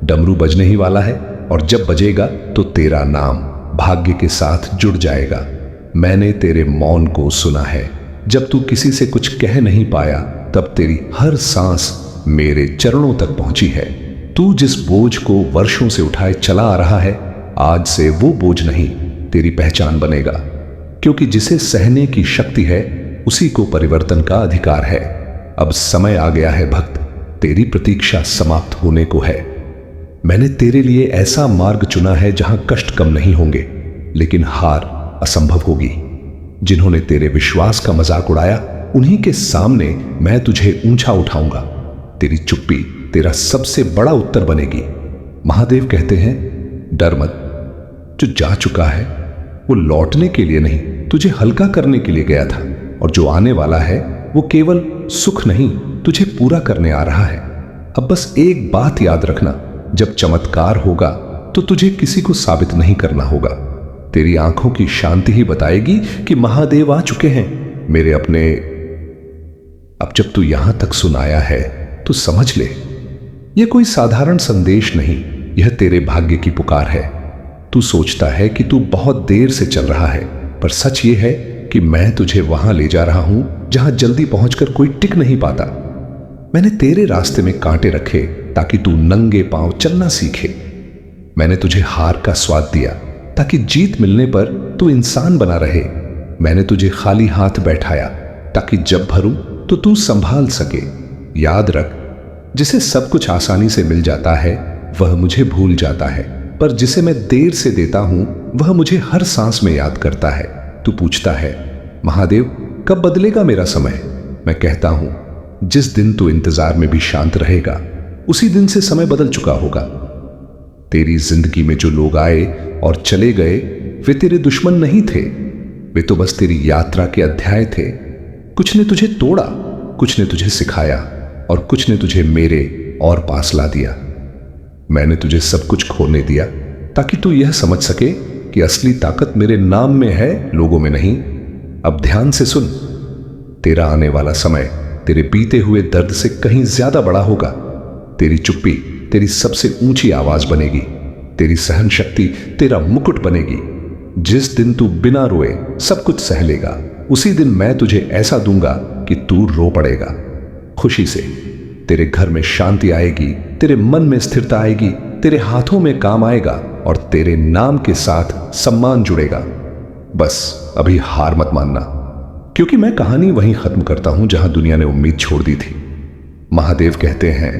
डमरू बजने ही वाला है। और जब बजेगा तो तेरा नाम भाग्य के साथ जुड़ जाएगा। मैंने तेरे मौन को सुना है। जब तू किसी से कुछ कह नहीं पाया, तब तेरी हर सांस मेरे चरणों तक पहुंची है। तू जिस बोझ को वर्षों से उठाए चला आ रहा है, आज से वो बोझ नहीं, तेरी पहचान बनेगा। क्योंकि जिसे सहने की शक्ति है, उसी को परिवर्तन का अधिकार है। अब समय आ गया है भक्त, तेरी प्रतीक्षा समाप्त होने को है। मैंने तेरे लिए ऐसा मार्ग चुना है जहां कष्ट कम नहीं होंगे, लेकिन हार असंभव होगी। जिन्होंने तेरे विश्वास का मजाक उड़ाया, उन्हीं के सामने मैं तुझे ऊंचा उठाऊंगा। तेरी चुप्पी तेरा सबसे बड़ा उत्तर बनेगी। महादेव कहते हैं, डर मत। जो जा चुका है वो लौटने के लिए नहीं, तुझे हल्का करने के लिए गया था, और जो आने वाला है वो केवल सुख नहीं, तुझे पूरा करने आ रहा है। अब बस एक बात याद रखना, जब चमत्कार होगा तो तुझे किसी को साबित नहीं करना होगा। तेरी आंखों की शांति ही बताएगी कि महादेव आ चुके हैं, मेरे अपने। अब जब तू यहां तक सुनाया है तो समझ ले, यह कोई साधारण संदेश नहीं, यह तेरे भाग्य की पुकार है। तू सोचता है कि तू बहुत देर से चल रहा है, पर सच यह है कि मैं तुझे वहां ले जा रहा हूं जहां जल्दी पहुंचकर कोई टिक नहीं पाता। मैंने तेरे रास्ते में कांटे रखे ताकि तू नंगे पांव चलना सीखे। मैंने तुझे हार का स्वाद दिया ताकि जीत मिलने पर तू इंसान बना रहे। मैंने तुझे खाली हाथ बैठाया ताकि जब भरूं तो तू संभाल सके। याद रख, जिसे सब कुछ आसानी से मिल जाता है वह मुझे भूल जाता है, पर जिसे मैं देर से देता हूं वह मुझे हर सांस में याद करता है। तू पूछता है, महादेव कब बदलेगा मेरा समय? मैं कहता हूं, जिस दिन तू इंतजार में भी शांत रहेगा उसी दिन से समय बदल चुका होगा। तेरी जिंदगी में जो लोग आए और चले गए वे तेरे दुश्मन नहीं थे, वे तो बस तेरी यात्रा के अध्याय थे। कुछ ने तुझे तोड़ा, कुछ ने तुझे सिखाया, और कुछ ने तुझे मेरे और पास ला दिया। मैंने तुझे सब कुछ खोने दिया ताकि तू यह समझ सके कि असली ताकत मेरे नाम में है, लोगों में नहीं। अब ध्यान से सुन, तेरा आने वाला समय तेरे बीते हुए दर्द से कहीं ज्यादा बड़ा होगा। तेरी चुप्पी तेरी सबसे ऊंची आवाज बनेगी, तेरी सहन शक्ति तेरा मुकुट बनेगी। जिस दिन तू बिना रोए सब कुछ सह लेगा, उसी दिन मैं तुझे ऐसा दूंगा कि तू रो पड़ेगा खुशी से। तेरे घर में शांति आएगी, तेरे मन में स्थिरता आएगी, तेरे हाथों में काम आएगा, और तेरे नाम के साथ सम्मान जुड़ेगा। बस अभी हार मत मानना, क्योंकि मैं कहानी वहीं खत्म करता हूं जहां दुनिया ने उम्मीद छोड़ दी थी। महादेव कहते हैं,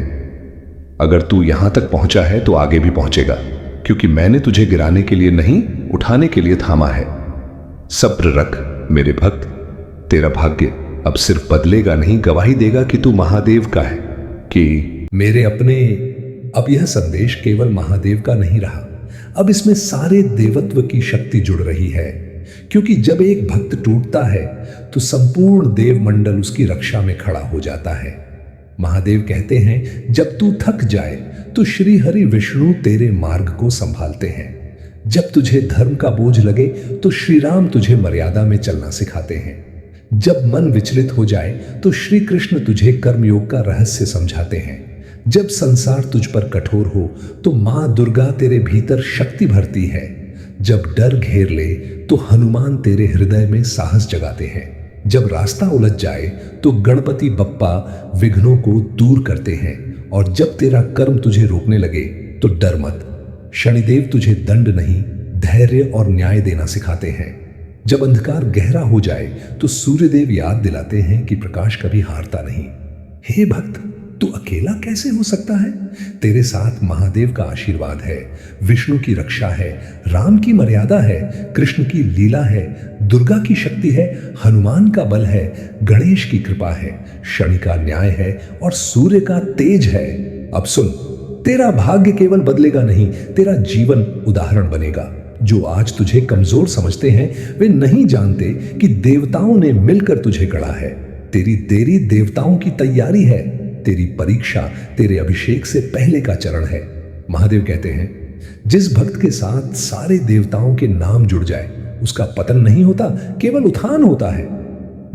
अगर तू यहां तक पहुंचा है तो आगे भी पहुंचेगा, क्योंकि मैंने तुझे गिराने के लिए नहीं, उठाने के लिए थामा है। सब्र रख मेरे भक्त, तेरा भाग्य अब सिर्फ बदलेगा नहीं, गवाही देगा कि तू महादेव का है, कि मेरे अपने। अब यह संदेश केवल महादेव का नहीं रहा, अब इसमें सारे देवत्व की शक्ति जुड़ रही है, क्योंकि जब एक भक्त टूटता है तो संपूर्ण देव मंडल उसकी रक्षा में खड़ा हो जाता है। महादेव कहते हैं, जब तू थक जाए तो श्री हरि विष्णु तेरे मार्ग को संभालते हैं। जब तुझे धर्म का बोझ लगे तो श्री राम तुझे मर्यादा में चलना सिखाते हैं। जब मन विचलित हो जाए तो श्री कृष्ण तुझे कर्मयोग का रहस्य समझाते हैं। जब संसार तुझ पर कठोर हो तो मां दुर्गा तेरे भीतर शक्ति भरती है। जब डर घेर ले तो हनुमान तेरे हृदय में साहस जगाते हैं। जब रास्ता उलझ जाए तो गणपति बप्पा विघ्नों को दूर करते हैं। और जब तेरा कर्म तुझे रोकने लगे तो डर मत, शनिदेव तुझे दंड नहीं, धैर्य और न्याय देना सिखाते हैं। जब अंधकार गहरा हो जाए तो सूर्यदेव याद दिलाते हैं कि प्रकाश कभी हारता नहीं। हे भक्त, तू अकेला कैसे हो सकता है? तेरे साथ महादेव का आशीर्वाद है, विष्णु की रक्षा है, राम की मर्यादा है, कृष्ण की लीला है, दुर्गा की शक्ति है, हनुमान का बल है, गणेश की कृपा है, शनि का न्याय है और सूर्य का तेज है। अब सुन, तेरा भाग्य केवल बदलेगा नहीं, तेरा जीवन उदाहरण बनेगा। जो आज तुझे कमजोर समझते हैं वे नहीं जानते कि देवताओं ने मिलकर तुझे गढ़ा है। तेरी देरी देवताओं की तैयारी है, तेरी परीक्षा तेरे अभिषेक से पहले का चरण है। महादेव कहते हैं, जिस भक्त के साथ सारे देवताओं के नाम जुड़ जाए उसका पतन नहीं होता, केवल उत्थान होता है।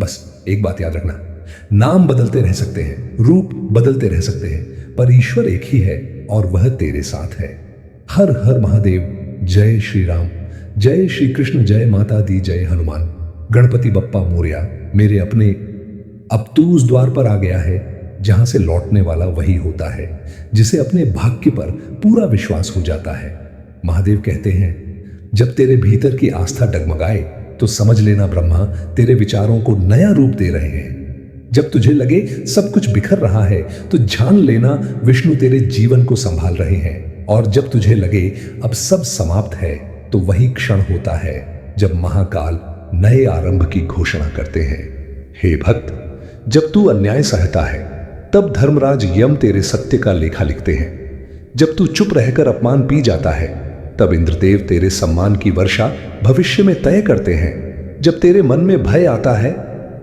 बस एक बात याद रखना, नाम बदलते रह सकते हैं, रूप बदलते रह सकते हैं, पर ईश्वर एक ही है और वह तेरे साथ है। हर हर महादेव, जय श्री राम, जय श्री कृष्ण, जय माता दी, जय हनुमान। गणपति बप्पा मोरया, मेरे अपने। अब तू उस द्वार पर आ गया है जहां से लौटने वाला वही होता है जिसे अपने भाग्य पर पूरा विश्वास हो जाता है। महादेव कहते हैं, जब तेरे भीतर की आस्था डगमगाए तो समझ लेना ब्रह्मा तेरे विचारों को नया रूप दे रहे हैं। जब तुझे लगे सब कुछ बिखर रहा है तो जान लेना विष्णु तेरे जीवन को संभाल रहे हैं। और जब तुझे लगे अब सब समाप्त है, तो वही क्षण होता है जब महाकाल नए आरंभ की घोषणा करते हैं। हे भक्त, जब तू अन्याय सहता है, तब धर्मराज यम तेरे सत्य का लेखा लिखते हैं। जब तू चुप रहकर अपमान पी जाता है, तब इंद्रदेव तेरे सम्मान की वर्षा भविष्य में तय करते हैं। जब तेरे मन में भय आता है,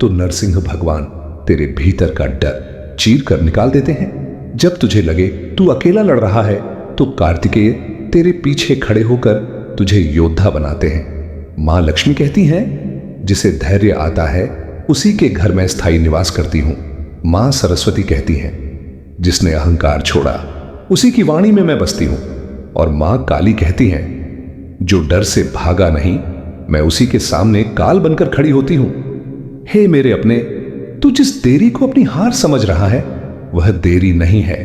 तो नरसिंह भगवान तेरे भीतर का डर चीर कर निकाल देते हैं। जब तुझे लगे तू अकेला लड़ रहा है, तो कार्तिकेय तेरे पीछे खड़े होकर तुझे योद्धा बनाते हैं। मां लक्ष्मी कहती हैं, जिसे धैर्य आता है उसी के घर में स्थायी निवास करती हूं। मां सरस्वती कहती हैं, जिसने अहंकार छोड़ा उसी की वाणी में मैं बसती हूं। और मां काली कहती हैं, जो डर से भागा नहीं, मैं उसी के सामने काल बनकर खड़ी होती हूं। हे मेरे अपने, तू जिस देरी को अपनी हार समझ रहा है, वह देरी नहीं है,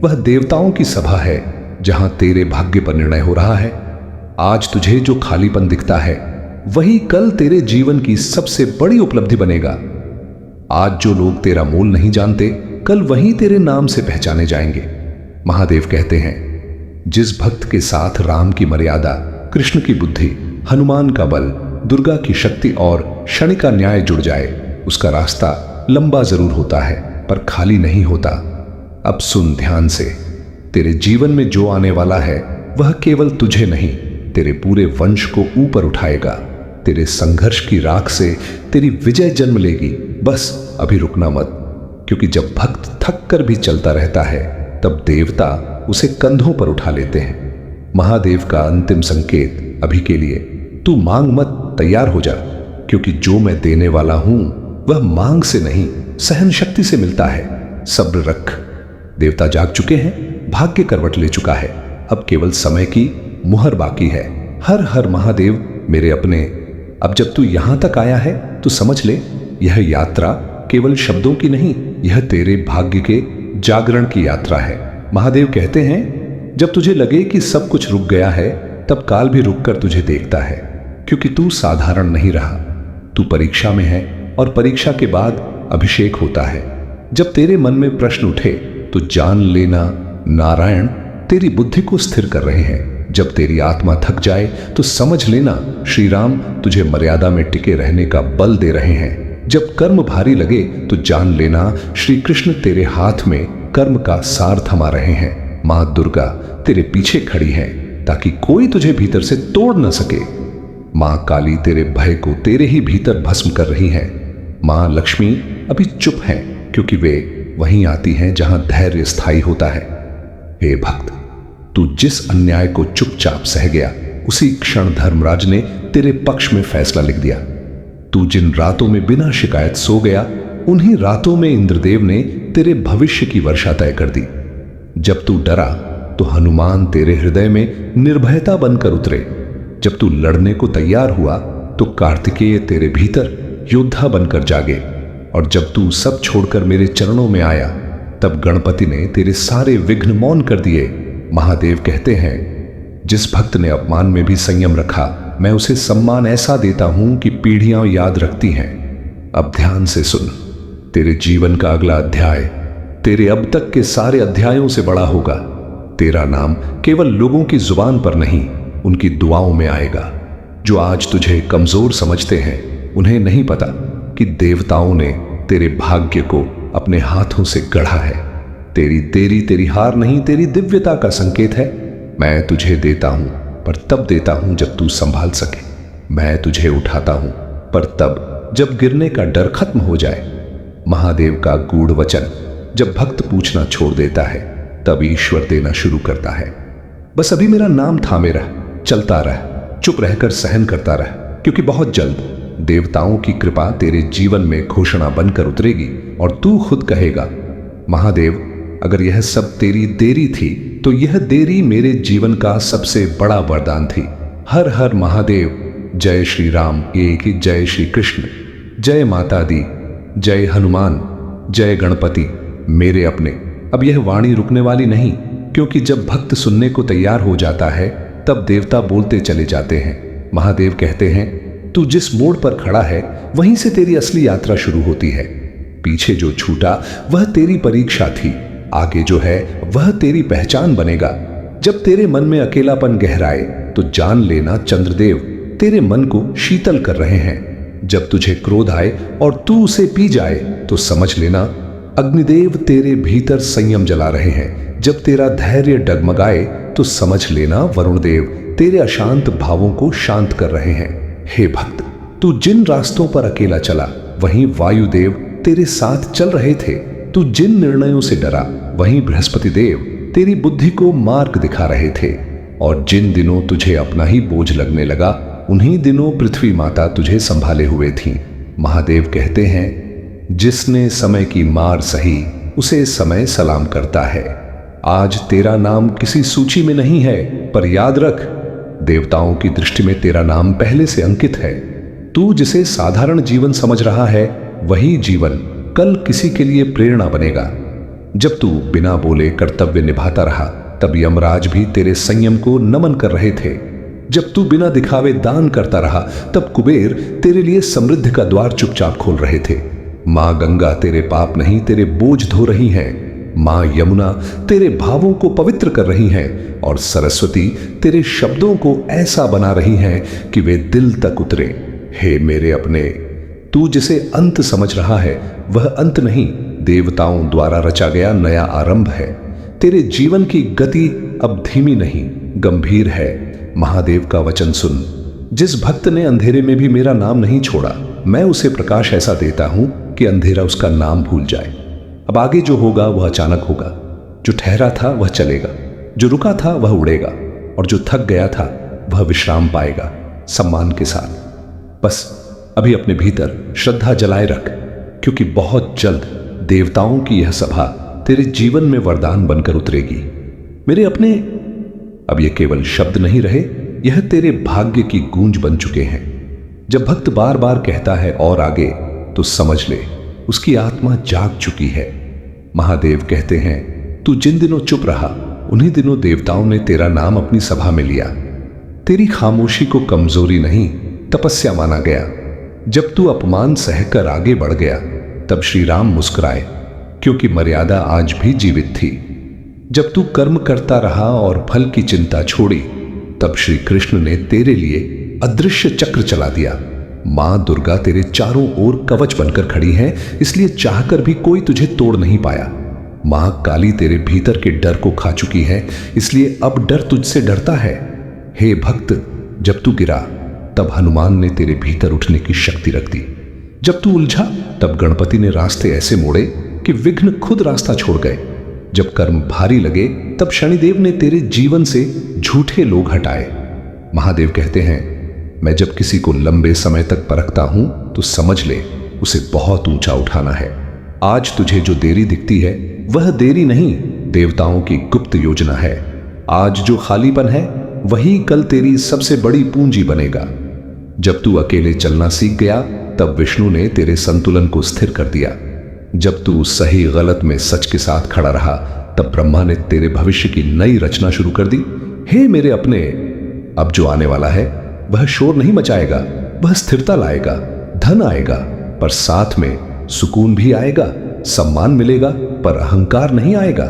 वह देवताओं की सभा है जहां तेरे भाग्य पर निर्णय हो रहा है। आज तुझे जो खालीपन दिखता है, वही कल तेरे जीवन की सबसे बड़ी उपलब्धि बनेगा। आज जो लोग तेरा मूल नहीं जानते, कल वही तेरे नाम से पहचाने जाएंगे। महादेव कहते हैं, जिस भक्त के साथ राम की मर्यादा, कृष्ण की बुद्धि, हनुमान का बल, दुर्गा की शक्ति और शनि का न्याय जुड़ जाए, उसका रास्ता लंबा जरूर होता है पर खाली नहीं होता। अब सुन ध्यान से, तेरे जीवन में जो आने वाला है, वह केवल तुझे नहीं, तेरे पूरे वंश को ऊपर उठाएगा। तेरे संघर्ष की राख से तेरी विजय जन्म लेगी। बस अभी रुकना मत, क्योंकि जब भक्त थक कर भी चलता रहता है, तब देवता उसे कंधों पर उठा लेते हैं। महादेव का अंतिम संकेत अभी के लिए, तू मांग मत, तैयार हो जा, क्योंकि जो मैं देने वाला हूं वह मांग से नहीं, सहन शक्ति से मिलता है। सब्र रख। देवता जाग चुके हैं, भाग्य करवट ले चुका है, अब केवल समय की मुहर बाकी है। हर हर महादेव मेरे अपने। अब जब तू यहां तक आया है, तो समझ ले, यह यात्रा केवल शब्दों की नहीं, यह तेरे भाग्य के जागरण की यात्रा है। महादेव कहते हैं, जब तुझे लगे कि सब कुछ रुक गया है, तब काल भी रुक कर तुझे देखता है, क्योंकि तू साधारण नहीं रहा। तू परीक्षा में है, और परीक्षा के बाद अभिषेक होता है। जब तेरे मन में प्रश्न उठे, तो जान लेना नारायण तेरी बुद्धि को स्थिर कर रहे हैं। जब तेरी आत्मा थक जाए, तो समझ लेना श्री राम तुझे मर्यादा में टिके रहने का बल दे रहे हैं। जब कर्म भारी लगे, तो जान लेना श्री कृष्ण तेरे हाथ में कर्म का सार थमा रहे हैं। मां दुर्गा तेरे पीछे खड़ी है, ताकि कोई तुझे भीतर से तोड़ न सके। मां काली तेरे भय को तेरे ही भीतर भस्म कर रही हैं। मां लक्ष्मी अभी चुप हैं, क्योंकि वे वहीं आती हैं जहां धैर्य स्थायी होता है। हे भक्त, तू जिस अन्याय को चुपचाप सह गया, उसी क्षण धर्मराज ने तेरे पक्ष में फैसला लिख दिया। तू जिन रातों में बिना शिकायत सो गया, उन्हीं रातों में इंद्रदेव ने तेरे भविष्य की वर्षा तय कर दी। जब तू डरा, तो हनुमान तेरे हृदय में निर्भयता बनकर उतरे। जब तू लड़ने को तैयार हुआ, तो कार्तिकेय तेरे भीतर योद्धा बनकर जागे। और जब तू सब छोड़कर मेरे चरणों में आया, तब गणपति ने तेरे सारे विघ्न मौन कर दिए। महादेव कहते हैं, जिस भक्त ने अपमान में भी संयम रखा, मैं उसे सम्मान ऐसा देता हूं कि पीढ़ियां याद रखती हैं। अब ध्यान से सुन, तेरे जीवन का अगला अध्याय तेरे अब तक के सारे अध्यायों से बड़ा होगा। तेरा नाम केवल लोगों की जुबान पर नहीं, उनकी दुआओं में आएगा। जो आज तुझे कमजोर समझते हैं, उन्हें नहीं पता कि देवताओं ने तेरे भाग्य को अपने हाथों से गढ़ा है। तेरी देरी तेरी हार नहीं, तेरी दिव्यता का संकेत है। मैं तुझे देता हूं, पर तब देता हूं जब तू संभाल सके। मैं तुझे उठाता हूं, पर तब जब गिरने का डर खत्म हो जाए। महादेव का गूढ़ वचन, जब भक्त पूछना छोड़ देता है, तब ईश्वर देना शुरू करता है। बस अभी मेरा नाम थामे रह, चलता रह, चुप रहकर सहन करता रह, क्योंकि बहुत जल्द देवताओं की कृपा तेरे जीवन में घोषणा बनकर उतरेगी और तू खुद कहेगा, महादेव, अगर यह सब तेरी देरी थी, तो यह देरी मेरे जीवन का सबसे बड़ा वरदान थी। हर हर महादेव। जय श्री राम एक, जय श्री कृष्ण, जय माता दी, जय हनुमान, जय गणपति मेरे अपने। अब यह वाणी रुकने वाली नहीं, क्योंकि जब भक्त सुनने को तैयार हो जाता है, तब देवता बोलते चले जाते हैं। महादेव कहते हैं, तू जिस मोड़ पर खड़ा है, वहीं से तेरी असली यात्रा शुरू होती है। पीछे जो छूटा वह तेरी परीक्षा थी, आगे जो है वह तेरी पहचान बनेगा। जब तेरे मन में अकेलापन गहराए तो जान लेना चंद्रदेव तेरे मन को शीतल कर रहे हैं। जब तुझे क्रोध आए और तू उसे पी जाए तो समझ लेना अग्निदेव तेरे भीतर संयम जला रहे हैं। जब तेरा धैर्य डगमगाए तो समझ लेना वरुण देव तेरे अशांत भावों को शांत कर रहे हैं। हे भक्त, तू जिन रास्तों पर अकेला चला वहीं वायुदेव तेरे साथ चल रहे थे। तू जिन निर्णयों से डरा वहीं बृहस्पति देव तेरी बुद्धि को मार्ग दिखा रहे थे। और जिन दिनों तुझे अपना ही बोझ लगने लगा उन्हीं दिनों पृथ्वी माता तुझे संभाले हुए थीं। महादेव कहते हैं, जिसने समय की मार सही उसे समय सलाम करता है। आज तेरा नाम किसी सूची में नहीं है, पर याद रख देवताओं की दृष्टि में तेरा नाम पहले से अंकित है। तू जिसे साधारण जीवन समझ रहा है वही जीवन कल किसी के लिए प्रेरणा बनेगा। जब तू बिना बोले कर्तव्य निभाता रहा तब यमराज भी तेरे संयम को नमन कर रहे थे। जब तू बिना दिखावे दान करता रहा तब कुबेर तेरे लिए समृद्धि का द्वार चुपचाप खोल रहे थे। मां गंगा तेरे पाप नहीं तेरे बोझ धो रही हैं। मां यमुना तेरे भावों को पवित्र कर रही हैं और सरस्वती तेरे शब्दों को ऐसा बना रही हैं कि वे दिल तक उतरे। हे मेरे अपने, तू जिसे अंत समझ रहा है वह अंत नहीं, देवताओं द्वारा रचा गया नया आरंभ है। तेरे जीवन की गति अब धीमी नहीं, गंभीर है। महादेव का वचन सुन, जिस भक्त ने अंधेरे में भी मेरा नाम नहीं छोड़ा, मैं उसे प्रकाश ऐसा देता हूं कि अंधेरा उसका नाम भूल जाए। अब आगे जो होगा वह अचानक होगा। जो ठहरा था वह चलेगा, जो रुका था वह उड़ेगा, और जो थक गया था वह विश्राम पाएगा सम्मान के साथ। बस अभी अपने भीतर श्रद्धा जलाए रख, क्योंकि बहुत जल्द देवताओं की यह सभा तेरे जीवन में वरदान बनकर उतरेगी। मेरे अपने, अब ये केवल शब्द नहीं रहे, यह तेरे भाग्य की गूंज बन चुके हैं। जब भक्त बार बार कहता है और आगे, तो समझ ले उसकी आत्मा जाग चुकी है। महादेव कहते हैं, तू जिन दिनों चुप रहा उन्हीं दिनों देवताओं ने तेरा नाम अपनी सभा में लिया। तेरी खामोशी को कमजोरी नहीं, तपस्या माना गया। जब तू अपमान सहकर आगे बढ़ गया तब श्री राम मुस्कुराए, क्योंकि मर्यादा आज भी जीवित थी। जब तू कर्म करता रहा और फल की चिंता छोड़ी तब श्री कृष्ण ने तेरे लिए अदृश्य चक्र चला दिया। मां दुर्गा तेरे चारों ओर कवच बनकर खड़ी है, इसलिए चाहकर भी कोई तुझे तोड़ नहीं पाया। मां काली तेरे भीतर के डर को खा चुकी है, इसलिए अब डर तुझसे डरता है। हे भक्त, जब तू गिरा तब हनुमान ने तेरे भीतर उठने की शक्ति रख दी। जब तू उलझा तब गणपति ने रास्ते ऐसे मोड़े कि विघ्न खुद रास्ता छोड़ गए। जब कर्म भारी लगे तब शनिदेव ने तेरे जीवन से झूठे लोग हटाए। महादेव कहते हैं, मैं जब किसी को लंबे समय तक परखता हूं तो समझ ले उसे बहुत ऊंचा उठाना है। आज तुझे जो देरी दिखती है वह देरी नहीं, देवताओं की गुप्त योजना है। आज जो खालीपन है वही कल तेरी सबसे बड़ी पूंजी बनेगा। जब तू अकेले चलना सीख गया तब विष्णु ने तेरे संतुलन को स्थिर कर दिया। जब तू सही गलत में सच के साथ खड़ा रहा तब ब्रह्मा ने तेरे भविष्य की नई रचना शुरू कर दी। हे मेरे अपने, अब जो आने वाला है वह शोर नहीं मचाएगा, वह स्थिरता लाएगा। धन आएगा पर साथ में सुकून भी आएगा, सम्मान मिलेगा पर अहंकार नहीं आएगा।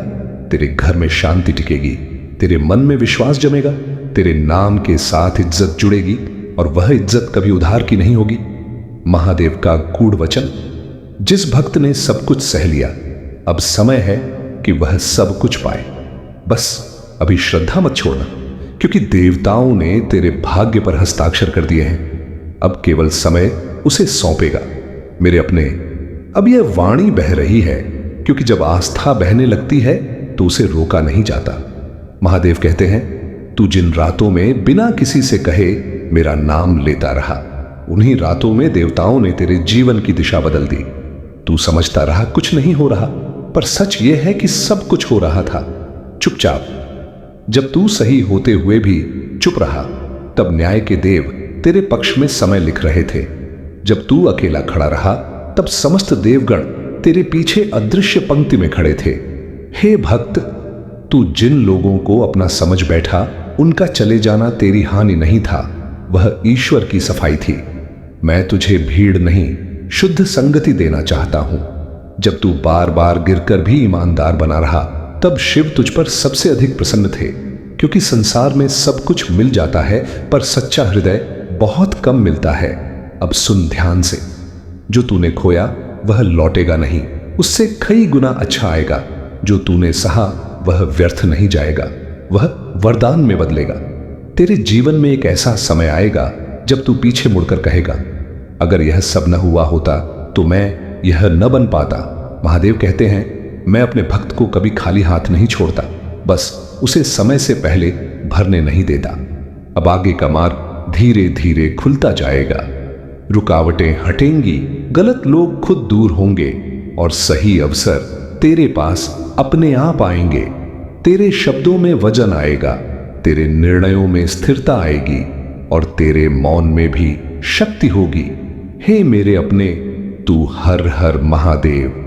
तेरे घर में शांति टिकेगी, तेरे मन में विश्वास जमेगा, तेरे नाम के साथ इज्जत जुड़ेगी और वह इज्जत कभी उधार की नहीं होगी। महादेव का गूढ़ वचन, जिस भक्त ने सब कुछ सह लिया अब समय है कि वह सब कुछ पाए। बस अभी श्रद्धा मत छोड़ना, क्योंकि देवताओं ने तेरे भाग्य पर हस्ताक्षर कर दिए हैं। अब केवल समय उसे सौंपेगा। मेरे अपने, अब यह वाणी बह रही है, क्योंकि जब आस्था बहने लगती है तो उसे रोका नहीं जाता। महादेव कहते हैं, तू जिन रातों में बिना किसी से कहे मेरा नाम लेता रहा, उन्हीं रातों में देवताओं ने तेरे जीवन की दिशा बदल दी। तू समझता रहा कुछ नहीं हो रहा, पर सच यह है कि सब कुछ हो रहा था चुपचाप। जब तू सही होते हुए भी चुप रहा तब न्याय के देव तेरे पक्ष में समय लिख रहे थे। जब तू अकेला खड़ा रहा तब समस्त देवगण तेरे पीछे अदृश्य पंक्ति में खड़े थे। हे भक्त, तू जिन लोगों को अपना समझ बैठा उनका चले जाना तेरी हानि नहीं था, वह ईश्वर की सफाई थी। मैं तुझे भीड़ नहीं शुद्ध संगति देना चाहता हूं। जब तू बार बार गिरकर भी ईमानदार बना रहा तब शिव तुझ पर सबसे अधिक प्रसन्न थे। क्योंकि संसार में सब कुछ मिल जाता है पर सच्चा हृदय बहुत कम मिलता है। अब सुन ध्यान से, जो तूने खोया वह लौटेगा नहीं, उससे कई गुना अच्छा आएगा। जो तूने सहा वह व्यर्थ नहीं जाएगा, वह वरदान में बदलेगा। तेरे जीवन में एक ऐसा समय आएगा जब तू पीछे मुड़कर कहेगा, अगर यह सब न हुआ होता तो मैं यह न बन पाता। महादेव कहते हैं, मैं अपने भक्त को कभी खाली हाथ नहीं छोड़ता, बस उसे समय से पहले भरने नहीं देता। अब आगे का मार्ग धीरे धीरे खुलता जाएगा, रुकावटें हटेंगी, गलत लोग खुद दूर होंगे और सही अवसर तेरे पास अपने आप आएंगे। तेरे शब्दों में वजन आएगा, तेरे निर्णयों में स्थिरता आएगी और तेरे मौन में भी शक्ति होगी। हे मेरे अपने, तू हर हर महादेव।